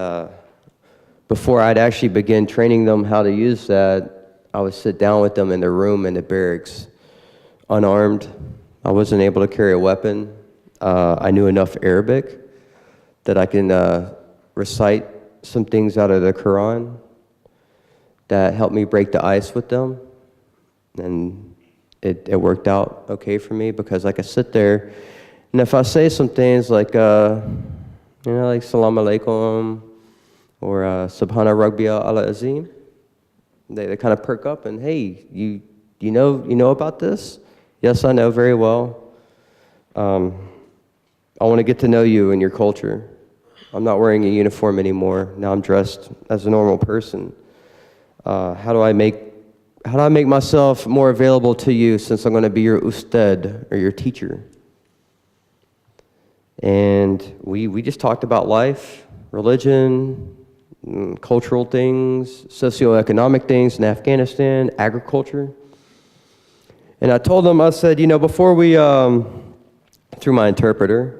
[SPEAKER 1] before I'd actually begin training them how to use that, I would sit down with them in their room in the barracks, unarmed. I wasn't able to carry a weapon. I knew enough Arabic that I can recite some things out of the Quran that helped me break the ice with them. And it worked out okay for me, because I could sit there, and if I say some things like, like Salam Alaikum or Subhana Rabbiya Ala Azim, they kind of perk up and, hey, you know about this? Yes, I know very well. I want to get to know you and your culture. I'm not wearing a uniform anymore. Now I'm dressed as a normal person. How do I make myself more available to you, since I'm going to be your ustad, or your teacher? And we just talked about life, religion, cultural things, socioeconomic things in Afghanistan, agriculture. And I told them, I said, before we, through my interpreter,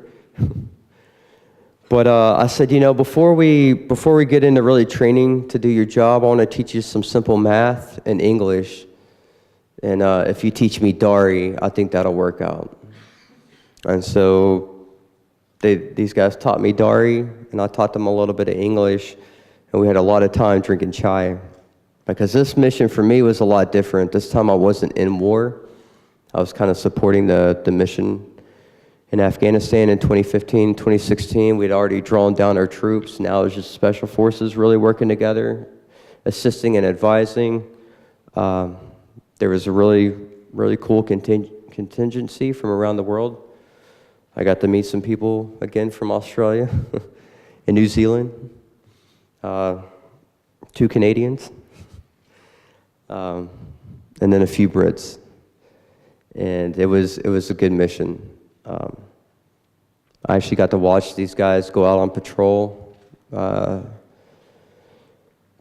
[SPEAKER 1] but I said, before we get into really training to do your job, I want to teach you some simple math and English. And if you teach me Dari, I think that'll work out. And so these guys taught me Dari, and I taught them a little bit of English, and we had a lot of time drinking chai. Because this mission for me was a lot different. This time I wasn't in war. I was kind of supporting the mission in Afghanistan in 2015, 2016. We'd already drawn down our troops. Now it was just special forces really working together, assisting and advising. There was a really, really cool contingency from around the world. I got to meet some people again from Australia and New Zealand, 2 Canadians, and then a few Brits. And it was a good mission. I actually got to watch these guys go out on patrol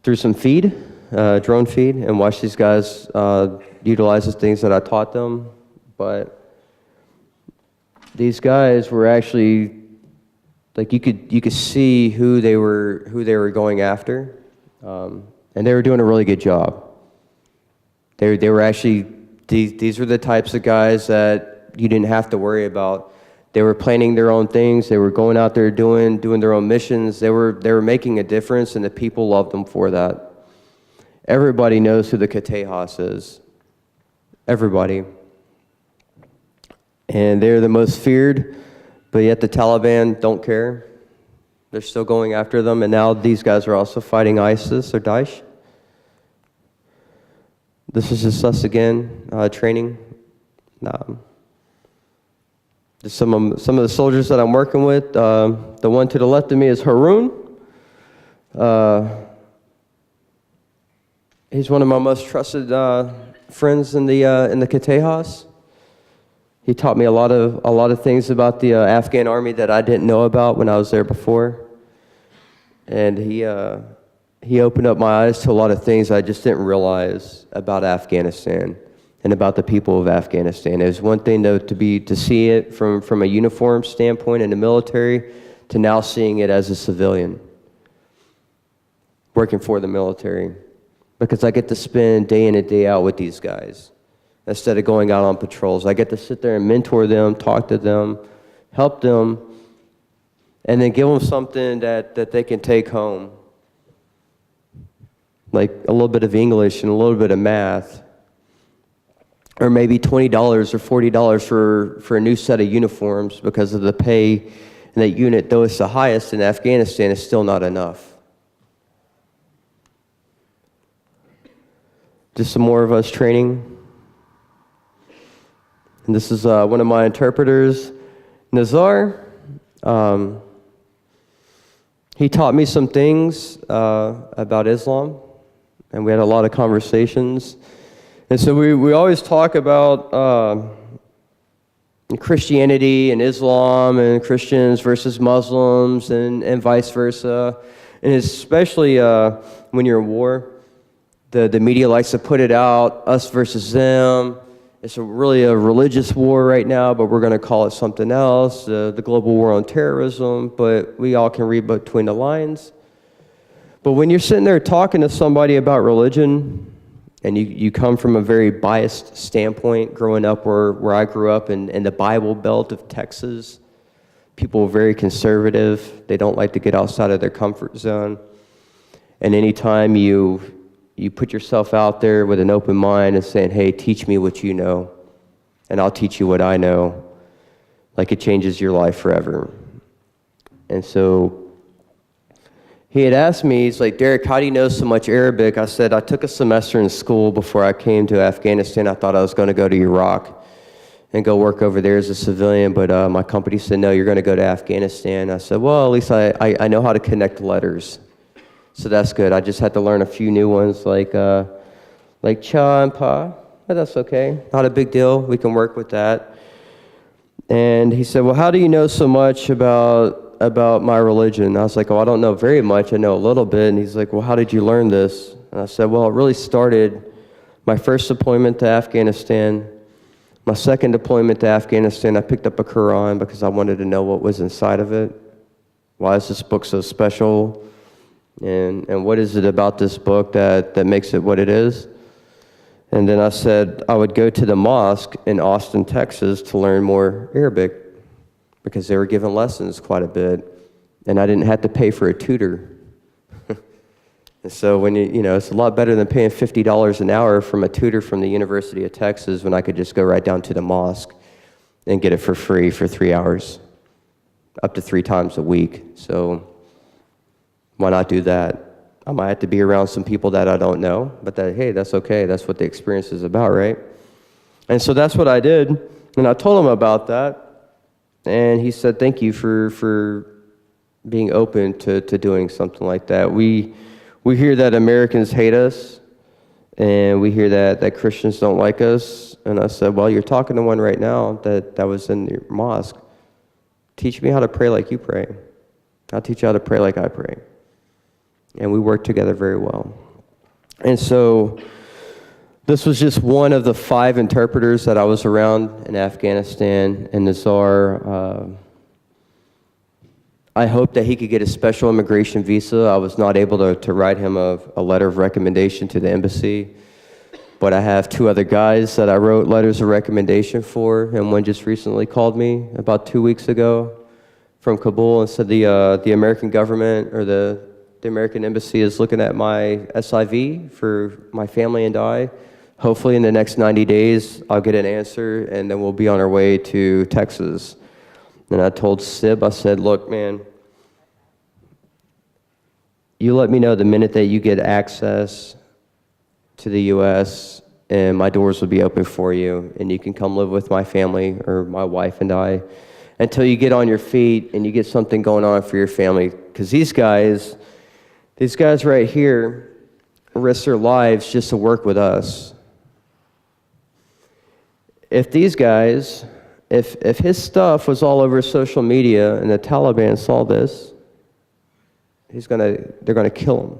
[SPEAKER 1] through some feed, drone feed, and watch these guys utilize the things that I taught them. But these guys were actually, like, you could see who they were going after, and they were doing a really good job. They were actually, these were the types of guys that you didn't have to worry about. They were planning their own things. They were going out there doing their own missions. They were making a difference, and the people loved them for that. Everybody knows who the Katehas is. Everybody. And they're the most feared, but yet the Taliban don't care. They're still going after them, and now these guys are also fighting ISIS or Daesh. This is just us again, training. Some of the soldiers that I'm working with. The one to the left of me is Haroon. He's one of my most trusted friends in the Katehas. He taught me a lot of things about the Afghan army that I didn't know about when I was there before, and he opened up my eyes to a lot of things I just didn't realize about Afghanistan and about the people of Afghanistan. It was one thing to see it from a uniform standpoint in the military, to now seeing it as a civilian working for the military, because I get to spend day in and day out with these guys instead of going out on patrols. I get to sit there and mentor them, talk to them, help them, and then give them something that they can take home, like a little bit of English and a little bit of math. or maybe $20 or $40 for a new set of uniforms because of the pay in that unit, though it's the highest in Afghanistan, is still not enough. Just some more of us training. And this is one of my interpreters, Nazar. He taught me some things about Islam, and we had a lot of conversations. And so we always talk about Christianity and Islam and Christians versus Muslims and vice versa. And especially when you're in war, the media likes to put it out, us versus them. It's really a religious war right now, but we're going to call it something else, the global war on terrorism, but we all can read between the lines. But when you're sitting there talking to somebody about religion, and you come from a very biased standpoint, growing up where I grew up in the Bible Belt of Texas, people are very conservative. They don't like to get outside of their comfort zone. And anytime you put yourself out there with an open mind and saying, hey, teach me what you know, and I'll teach you what I know, like it changes your life forever. And so he had asked me, he's like, Derek, how do you know so much Arabic? I said, I took a semester in school before I came to Afghanistan. I thought I was going to go to Iraq and go work over there as a civilian, but my company said, no, you're going to go to Afghanistan. I said, well, at least I know how to connect letters. So that's good. I just had to learn a few new ones like cha and pa, but that's okay. Not a big deal. We can work with that. And he said, well, how do you know so much about my religion? I was like, oh, I don't know very much. I know a little bit. And he's like, well, how did you learn this? And I said, well, it really started my first deployment to Afghanistan. My second deployment to Afghanistan, I picked up a Quran because I wanted to know what was inside of it. Why is this book so special? And what is it about this book that makes it what it is? And then I said I would go to the mosque in Austin, Texas to learn more Arabic because they were giving lessons quite a bit, and I didn't have to pay for a tutor. And so when it's a lot better than paying $50 an hour from a tutor from the University of Texas when I could just go right down to the mosque and get it for free for 3 hours, up to 3 times a week. So why not do that? I might have to be around some people that I don't know, but hey, that's okay. That's what the experience is about, right? And so that's what I did, and I told him about that, and he said, thank you for being open to doing something like that. We hear that Americans hate us, and we hear that Christians don't like us, and I said, well, you're talking to one right now that was in your mosque. Teach me how to pray like you pray. I'll teach you how to pray like I pray. And we worked together very well. And so this was just one of the 5 interpreters that I was around in Afghanistan and Nazar. I hoped that he could get a special immigration visa. I was not able to write him a letter of recommendation to the embassy, but I have 2 other guys that I wrote letters of recommendation for, and one just recently called me about 2 weeks ago from Kabul and said the American government or the American embassy is looking at my SIV for my family and I. Hopefully in the next 90 days, I'll get an answer, and then we'll be on our way to Texas. And I told Sib, I said, look, man, you let me know the minute that you get access to the U.S., and my doors will be open for you, and you can come live with my family or my wife and I until you get on your feet and you get something going on for your family. Because these guys right here risk their lives just to work with us. If these guys, if his stuff was all over social media and the Taliban saw this, they're gonna kill him.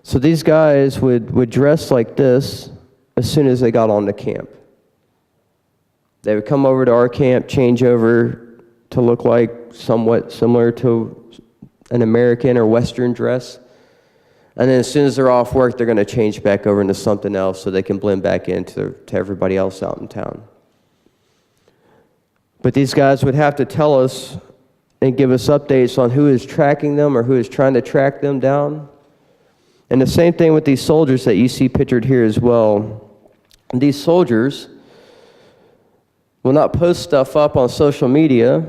[SPEAKER 1] So these guys would dress like this as soon as they got on the camp. They would come over to our camp, change over to look like somewhat similar to an American or Western dress. And then as soon as they're off work, they're going to change back over into something else so they can blend back into everybody else out in town. But these guys would have to tell us and give us updates on who is tracking them or who is trying to track them down. And the same thing with these soldiers that you see pictured here as well. And these soldiers will not post stuff up on social media,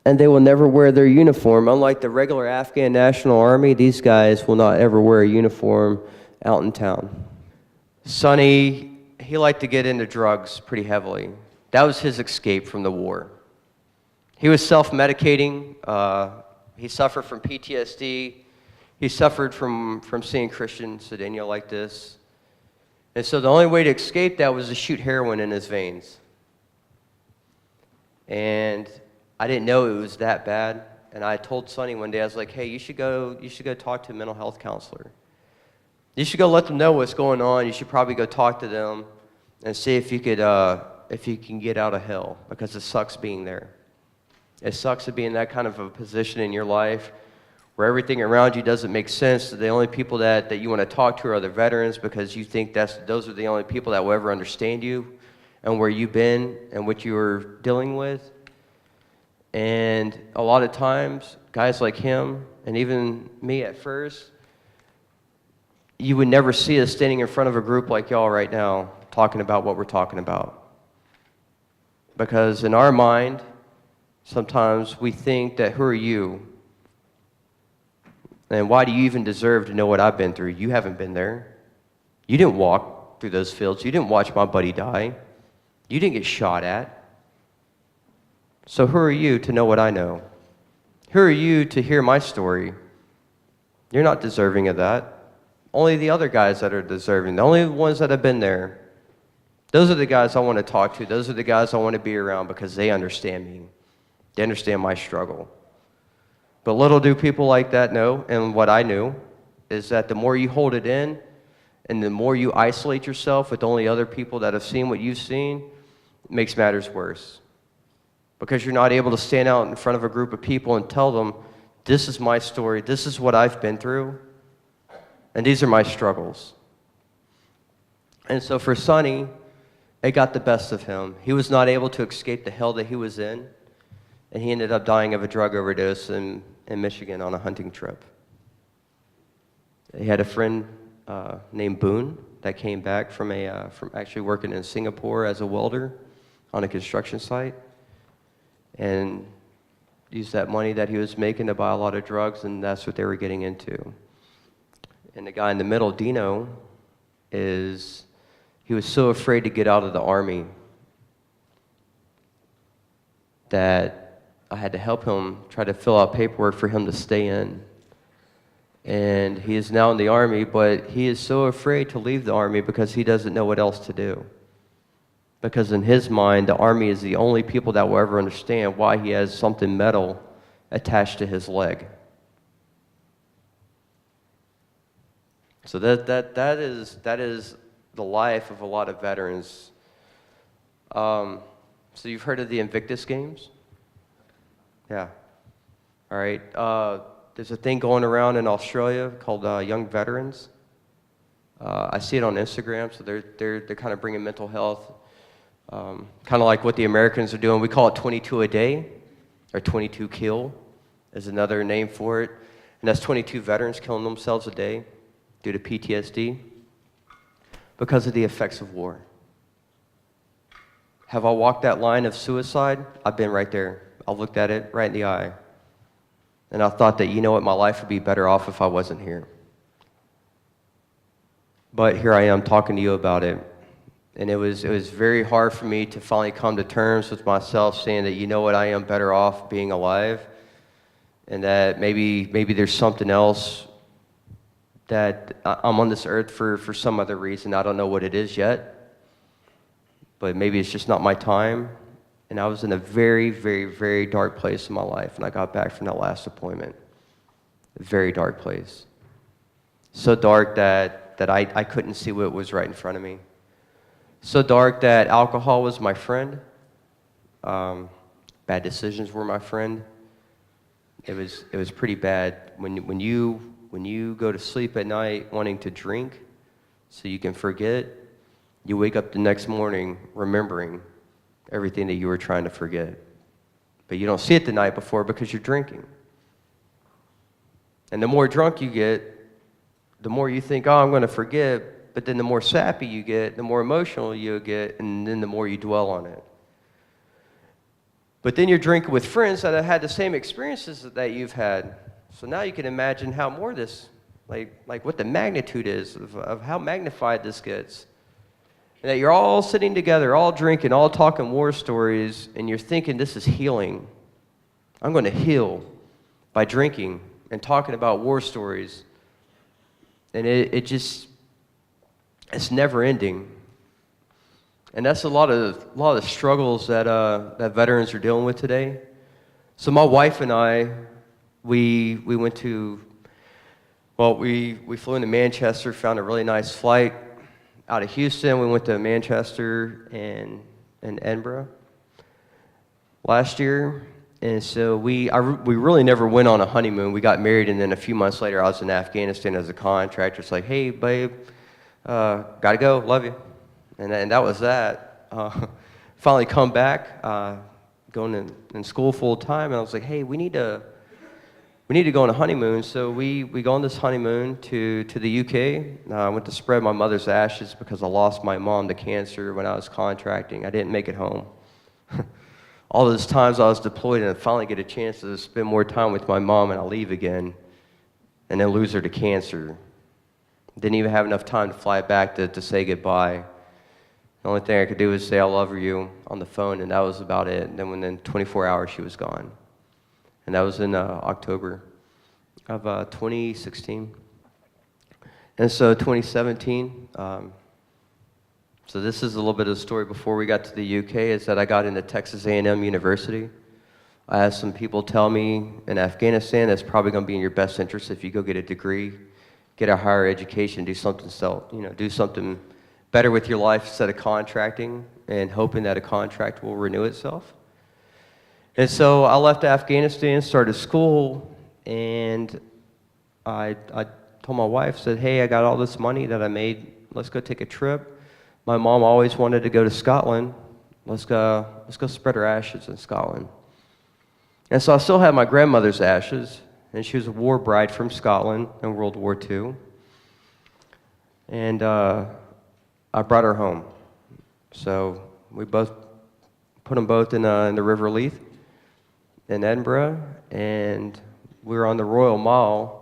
[SPEAKER 1] and they will never wear their uniform. Unlike the regular Afghan National Army, these guys will not ever wear a uniform out in town. Sonny, he liked to get into drugs pretty heavily. That was his escape from the war. He was self-medicating. He suffered from PTSD. He suffered from seeing Christians Sedania like this. And so the only way to escape that was to shoot heroin in his veins. And I didn't know it was that bad. And I told Sonny one day, I was like, hey, you should go talk to a mental health counselor. You should go let them know what's going on. You should probably go talk to them and see if you can get out of hell, because it sucks being there. It sucks to be in that kind of a position in your life where everything around you doesn't make sense. The only people that you want to talk to are the veterans, because you think those are the only people that will ever understand you and where you've been and what you were dealing with. And a lot of times, guys like him, and even me at first, you would never see us standing in front of a group like y'all right now talking about what we're talking about. Because in our mind, sometimes we think that, who are you? And why do you even deserve to know what I've been through? You haven't been there. You didn't walk through those fields. You didn't watch my buddy die. You didn't get shot at. So who are you to know what I know? Who are you to hear my story? You're not deserving of that. Only the other guys that are deserving, the only ones that have been there, those are the guys I want to talk to. Those are the guys I want to be around, because they understand me. They understand my struggle. But little do people like that know, and what I knew is that the more you hold it in and the more you isolate yourself with only other people that have seen what you've seen, it makes matters worse. Because you're not able to stand out in front of a group of people and tell them, this is my story, this is what I've been through, and these are my struggles. And so for Sonny, it got the best of him. He was not able to escape the hell that he was in, and he ended up dying of a drug overdose in Michigan on a hunting trip. He had a friend named Boone that came back from actually working in Singapore as a welder on a construction site, and used that money that he was making to buy a lot of drugs, and that's what they were getting into. And the guy in the middle, Dino, he was so afraid to get out of the Army that I had to help him try to fill out paperwork for him to stay in. And he is now in the Army, but he is so afraid to leave the Army because he doesn't know what else to do. Because in his mind, the Army is the only people that will ever understand why he has something metal attached to his leg. So that is the life of a lot of veterans. So you've heard of the Invictus Games? Yeah. All right. There's a thing going around in Australia called Young Veterans. I see it on Instagram. So they're kind of bringing mental health, kind of like what the Americans are doing. We call it 22 a day, or 22 kill is another name for it. And that's 22 veterans killing themselves a day due to PTSD because of the effects of war. Have I walked that line of suicide? I've been right there. I looked at it right in the eye. And I thought that, you know what, my life would be better off if I wasn't here. But here I am talking to you about it. And it was very hard for me to finally come to terms with myself, saying that, you know what, I am better off being alive. And that maybe there's something else, that I'm on this earth for some other reason. I don't know what it is yet, but maybe it's just not my time. And I was in a very, very, very dark place in my life when I got back from that last deployment. A very dark place. So dark that I couldn't see what was right in front of me. So dark that alcohol was my friend. Bad decisions were my friend. It was pretty bad. When you go to sleep at night wanting to drink so you can forget, you wake up the next morning remembering everything that you were trying to forget. But you don't see it the night before because you're drinking. And the more drunk you get, the more you think, oh, I'm going to forget, but then the more sappy you get, the more emotional you get, and then the more you dwell on it. But then you're drinking with friends that have had the same experiences that you've had. So now you can imagine how more this, like what the magnitude is of how magnified this gets. And that you're all sitting together, all drinking, all talking war stories, and you're thinking this is healing. I'm going to heal by drinking and talking about war stories. And it's never ending. And that's a lot of the struggles that veterans are dealing with today. So my wife and I, we went to, we flew into Manchester, found a really nice flight out of Houston. We went to Manchester and Edinburgh last year. And so we really never went on a honeymoon. We got married, and then a few months later, I was in Afghanistan as a contractor. It's like, hey, babe, gotta go, love you. And that was that. Finally come back, going in school full time, and I was like, hey, we need to go on a honeymoon. So we go on this honeymoon to the UK. I went to spread my mother's ashes because I lost my mom to cancer when I was contracting. I didn't make it home. All those times I was deployed, and I finally get a chance to spend more time with my mom, and I leave again, and then lose her to cancer. Didn't even have enough time to fly back to say goodbye. The only thing I could do was say I love you on the phone, and that was about it. And then within 24 hours, she was gone. And that was in October of 2016. And so 2017, so this is a little bit of the story before we got to the UK, is that I got into Texas A&M University. I had some people tell me in Afghanistan that's probably going to be in your best interest if you go get a degree, get a higher education, do something better with your life instead of contracting and hoping that a contract will renew itself. And so I left Afghanistan, started school, and I told my wife, said, hey, I got all this money that I made, let's go take a trip. My mom always wanted to go to Scotland. Let's go spread her ashes in Scotland. And so I still have my grandmother's ashes, and she was a war bride from Scotland in World War II. And I brought her home. So we both put them both in the River Leith in Edinburgh, and we were on the Royal Mile.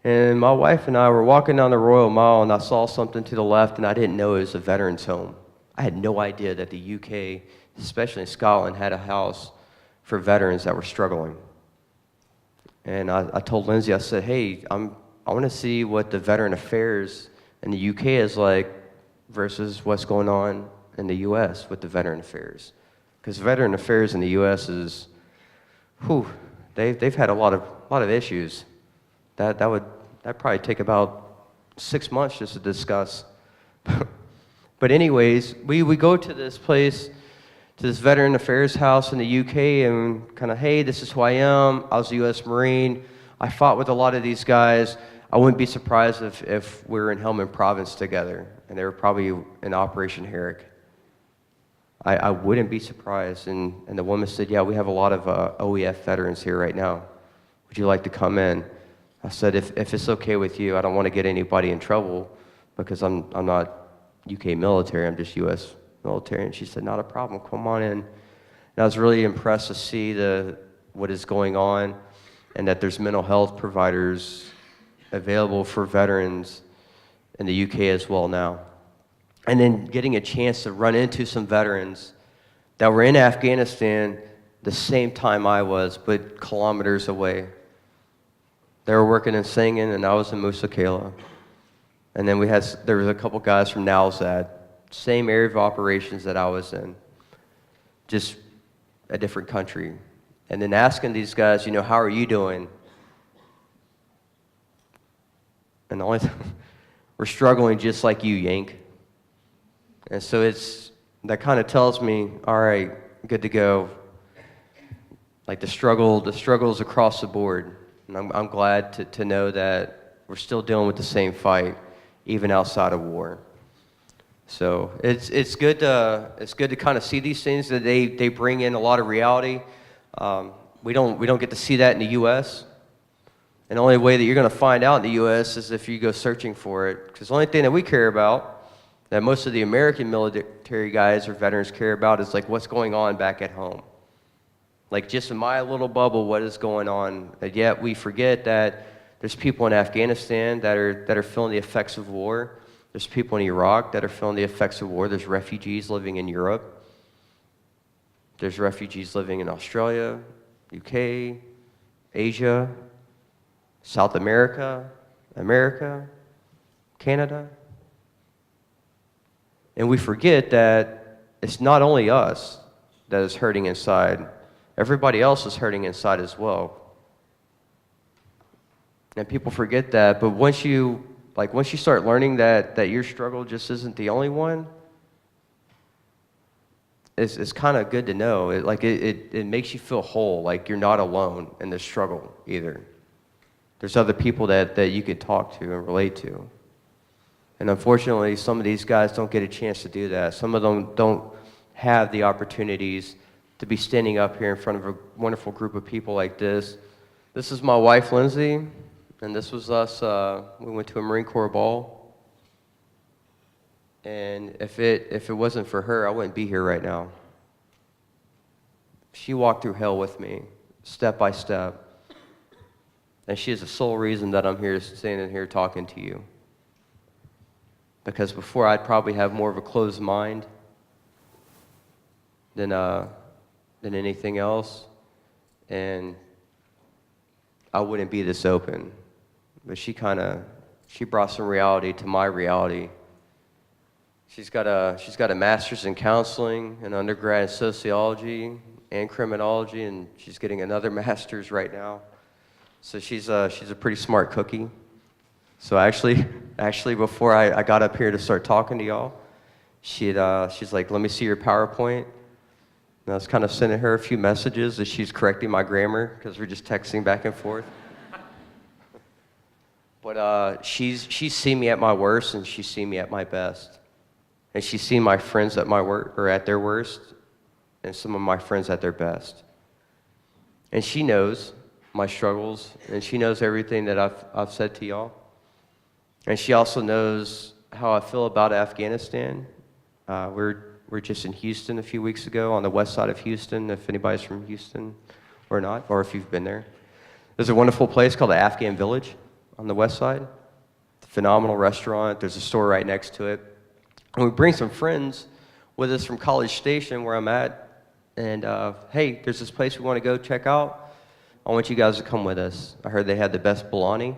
[SPEAKER 1] And my wife and I were walking down the Royal Mile, and I saw something to the left, and I didn't know it was a veteran's home. I had no idea that the UK, especially in Scotland, had a house for veterans that were struggling. And I told Lindsay, I said, hey, I want to see what the Veteran Affairs in the UK is like versus what's going on in the US with the Veteran Affairs. Because Veteran Affairs in the US is, they've had a lot of issues. That'd probably take about 6 months just to discuss. But anyways, we go to this place, to this Veteran Affairs house in the UK, and kind of, hey, this is who I am. I was a U.S. Marine. I fought with a lot of these guys. I wouldn't be surprised if we were in Helmand Province together, and they were probably in Operation Herrick. I wouldn't be surprised. And the woman said, yeah, we have a lot of OEF veterans here right now. Would you like to come in? I said, if it's okay with you, I don't want to get anybody in trouble because I'm not UK military, I'm just US military. And she said, not a problem, come on in. And I was really impressed to see what is going on and that there's mental health providers available for veterans in the UK as well now. And then getting a chance to run into some veterans that were in Afghanistan the same time I was, but kilometers away. They were working in Singin, and I was in Musa Kala. And then there was a couple guys from Nalzad, same area of operations that I was in, just a different country. And then asking these guys, how are you doing? And the only we're struggling just like you, Yank. And so that kind of tells me, all right, good to go. Like the struggle's across the board. And I'm glad to know that we're still dealing with the same fight, even outside of war. So it's good to kind of see these things that they bring in a lot of reality. We don't get to see that in the U.S. And the only way that you're going to find out in the U.S. is if you go searching for it. Because the only thing that we care about, that most of the American military guys or veterans care about, is like what's going on back at home. Like just in my little bubble, what is going on? And yet we forget that there's people in Afghanistan that are feeling the effects of war. There's people in Iraq that are feeling the effects of war. There's refugees living in Europe. There's refugees living in Australia, UK, Asia, South America, Canada. And we forget that it's not only us that is hurting inside. Everybody else is hurting inside as well. And people forget that, but once you start learning that your struggle just isn't the only one, it's kind of good to know. It makes you feel whole, like you're not alone in this struggle either. There's other people that you can talk to and relate to. And unfortunately, some of these guys don't get a chance to do that. Some of them don't have the opportunities to be standing up here in front of a wonderful group of people like this. This is my wife, Lindsay, and this was us. We went to a Marine Corps ball. And if it wasn't for her, I wouldn't be here right now. She walked through hell with me, step by step. And she is the sole reason that I'm here, standing here talking to you. Because before, I'd probably have more of a closed mind than anything else. And I wouldn't be this open. But she brought some reality to my reality. She's got a master's in counseling, an undergrad in sociology and criminology, and she's getting another master's right now. So she's a pretty smart cookie. So actually, before I got up here to start talking to y'all, she's like, "Let me see your PowerPoint." And I was kind of sending her a few messages as she's correcting my grammar because we're just texting back and forth. But she's seen me at my worst and she's seen me at my best. And she's seen my friends at at their worst, and some of my friends at their best. And she knows my struggles, and she knows everything that I've said to y'all. And she also knows how I feel about Afghanistan. We're just in Houston a few weeks ago, on the west side of Houston, if anybody's from Houston or not, or if you've been there. There's a wonderful place called the Afghan Village on the west side. It's a phenomenal restaurant. There's a store right next to it. And we bring some friends with us from College Station, where I'm at, and hey, there's this place we want to go check out. I want you guys to come with us. I heard they had the best bologna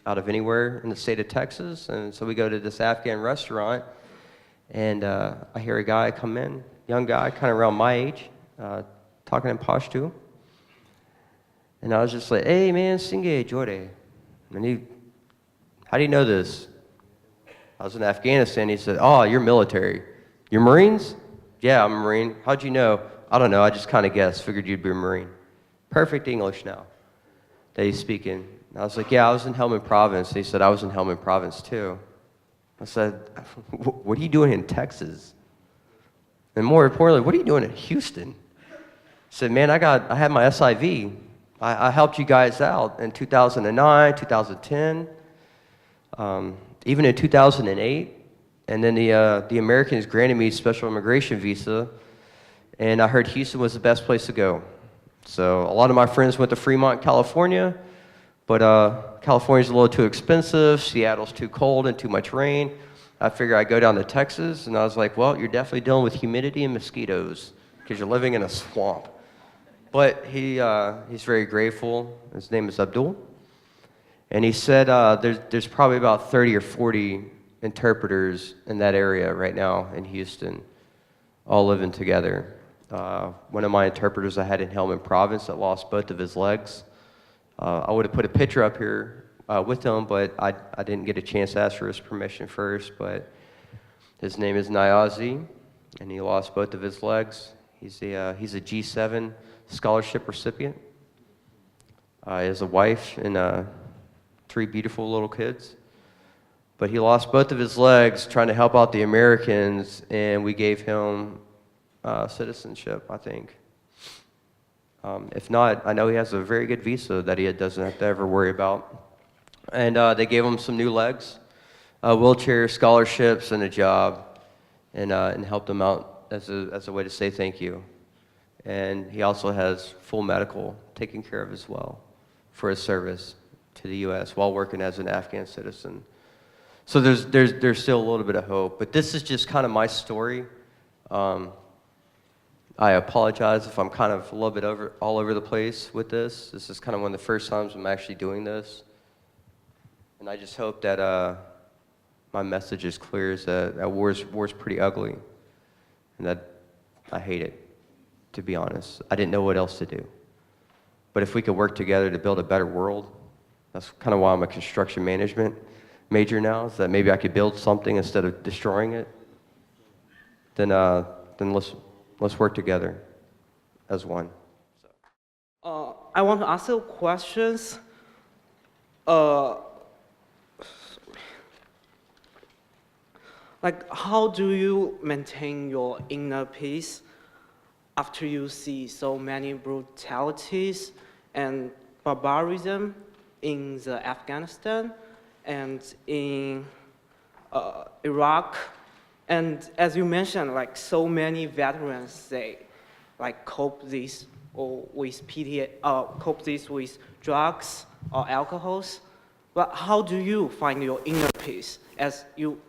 [SPEAKER 1] out of anywhere in the state of Texas, and so we go to this Afghan restaurant, and I hear a guy come in, young guy, kind of around my age, talking in Pashto, and I was just like, "Hey man, singe jore," and "How do you know this?" I was in Afghanistan. He said, "Oh, you're military. You're Marines?" "Yeah, I'm a Marine." "How'd you know?" "I don't know. I just kind of guessed. Figured you'd be a Marine." Perfect English now that he's speaking. I was like, "Yeah, I was in Helmand Province." And he said, "I was in Helmand Province too." I said, "What are you doing in Texas? And more importantly, what are you doing in Houston?" He said, "Man, I had my SIV. I helped you guys out in 2009, 2010. Even in 2008, and then the Americans granted me special immigration visa, and I heard Houston was the best place to go. So a lot of my friends went to Fremont, California, but California's a little too expensive, Seattle's too cold and too much rain. I figured I'd go down to Texas, and I was like, well, you're definitely dealing with humidity and mosquitoes because you're living in a swamp. But he's very grateful. His name is Abdul. And he said there's probably about 30 or 40 interpreters in that area right now in Houston, all living together. One of my interpreters I had in Helmand Province that lost both of his legs. I would have put a picture up here with him, but I didn't get a chance to ask for his permission first. But his name is Niazi, and he lost both of his legs. He's a G7 scholarship recipient. He has a wife and 3 beautiful little kids. But he lost both of his legs trying to help out the Americans, and we gave him citizenship, I think. If not, I know he has a very good visa that he doesn't have to ever worry about. And they gave him some new legs, wheelchair scholarships, and a job, and helped him out as a way to say thank you. And he also has full medical taken care of as well for his service to the U.S. while working as an Afghan citizen. So there's still a little bit of hope. But this is just kind of my story. I apologize if I'm kind of a little bit all over the place with this. This is kind of one of the first times I'm actually doing this. And I just hope that my message is clear, is that war's pretty ugly. And that I hate it, to be honest. I didn't know what else to do. But if we could work together to build a better world, that's kind of why I'm a construction management major now, is that maybe I could build something instead of destroying it. Then let's work together as one.
[SPEAKER 2] I want to ask you questions. Like, how do you maintain your inner peace after you see so many brutalities and barbarism in the Afghanistan and in Iraq? And as you mentioned, like so many veterans, they like cope this with drugs or alcohols. But how do you find your inner peace as you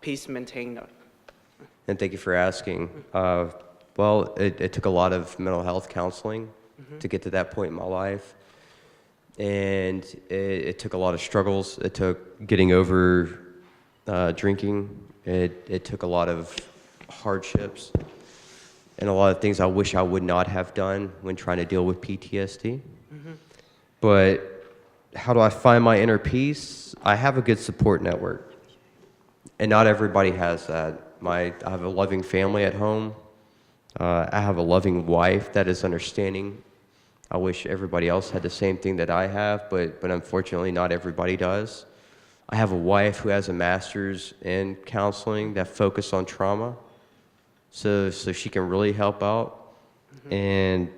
[SPEAKER 2] peace maintainer?
[SPEAKER 1] And thank you for asking. Well, it took a lot of mental health counseling to get to that point in my life. And it took a lot of struggles. It took getting over drinking. It took a lot of hardships and a lot of things I wish I would not have done when trying to deal with PTSD. But how do I find my inner peace? I have a good support network. And not everybody has that. I have a loving family at home. I have a loving wife that is understanding. I wish everybody else had the same thing that I have, but unfortunately not everybody does. I have a wife who has a master's in counseling that focuses on trauma, so she can really help out, and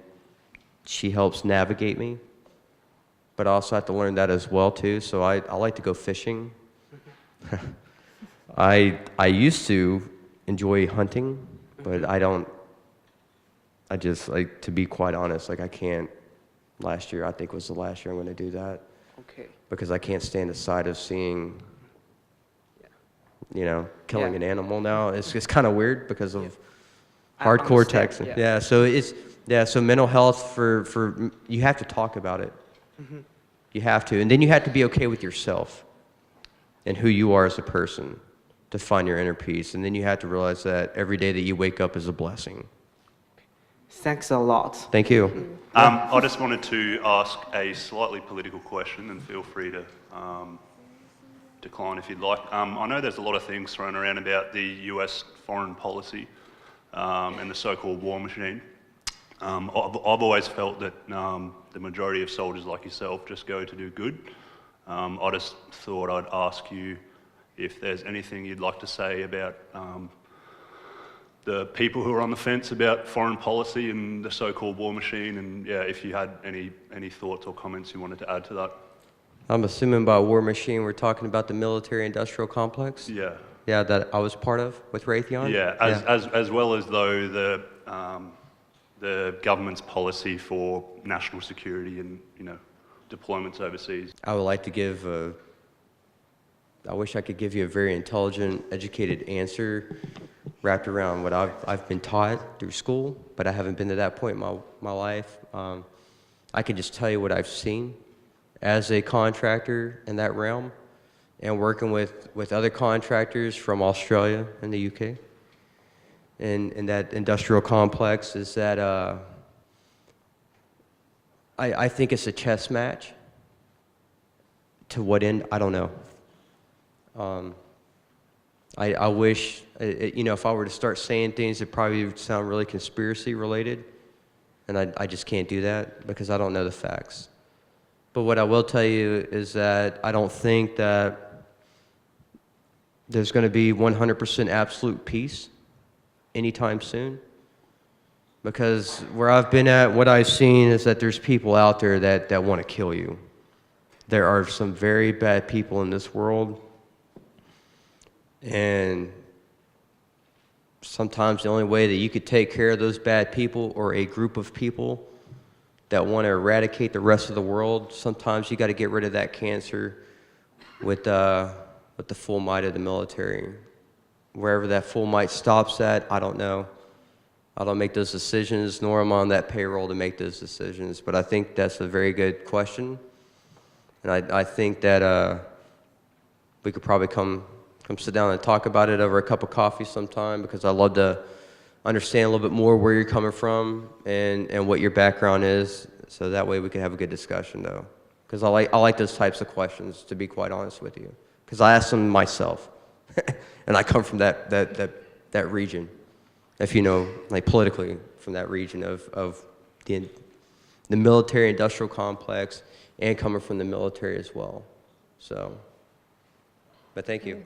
[SPEAKER 1] she helps navigate me. But I also have to learn that as well too. So I like to go fishing. I used to enjoy hunting, but I don't. I just, like, to be quite honest, like I can't. Last year, I think, was the last year I'm going to do that.
[SPEAKER 2] Okay.
[SPEAKER 1] Because I can't stand the sight of seeing, killing an animal now. It's kind of weird because of hardcore Texan. So mental health for you have to talk about it. You have to. And then you have to be okay with yourself and who you are as a person to find your inner peace. And then you have to realize that every day that you wake up is a blessing.
[SPEAKER 2] Thanks a lot.
[SPEAKER 1] Thank you.
[SPEAKER 3] I just wanted to ask a slightly political question, and feel free to decline if you'd like. I know there's a lot of things thrown around about the US foreign policy and the so-called war machine. I've always felt that the majority of soldiers like yourself just go to do good. I just thought I'd ask you if there's anything you'd like to say about the people who are on the fence about foreign policy and the so-called war machine, and if you had any thoughts or comments you wanted to add to that.
[SPEAKER 1] I'm assuming by war machine we're talking about the military-industrial complex?
[SPEAKER 3] Yeah.
[SPEAKER 1] Yeah, that I was part of with Raytheon?
[SPEAKER 3] Yeah, as well as though the government's policy for national security and, deployments overseas.
[SPEAKER 1] I would like to give I wish I could give you a very intelligent, educated answer wrapped around what I've been taught through school, but I haven't been to that point in my life. I can just tell you what I've seen as a contractor in that realm and working with other contractors from Australia and the UK. And that industrial complex is that I think it's a chess match. To what end? I don't know. I wish, if I were to start saying things, it probably would sound really conspiracy related, and I just can't do that because I don't know the facts. But what I will tell you is that I don't think that there's going to be 100% absolute peace anytime soon. Because where I've been at, what I've seen is that there's people out there that want to kill you. There are some very bad people in this world, and sometimes the only way that you could take care of those bad people or a group of people that want to eradicate the rest of the world, sometimes you got to get rid of that cancer with the full might of the military. Wherever that full might stops at, I don't know. I don't make those decisions, nor am I on that payroll to make those decisions. But I think that's a very good question. And I think that we could probably come sit down and talk about it over a cup of coffee sometime, because I'd love to understand a little bit more where you're coming from and what your background is. So that way we can have a good discussion, though. Because I like those types of questions, to be quite honest with you. Because I ask them myself. And I come from that region. If you know, like politically, from that region of the military-industrial complex, and coming from the military as well. So, but thank you.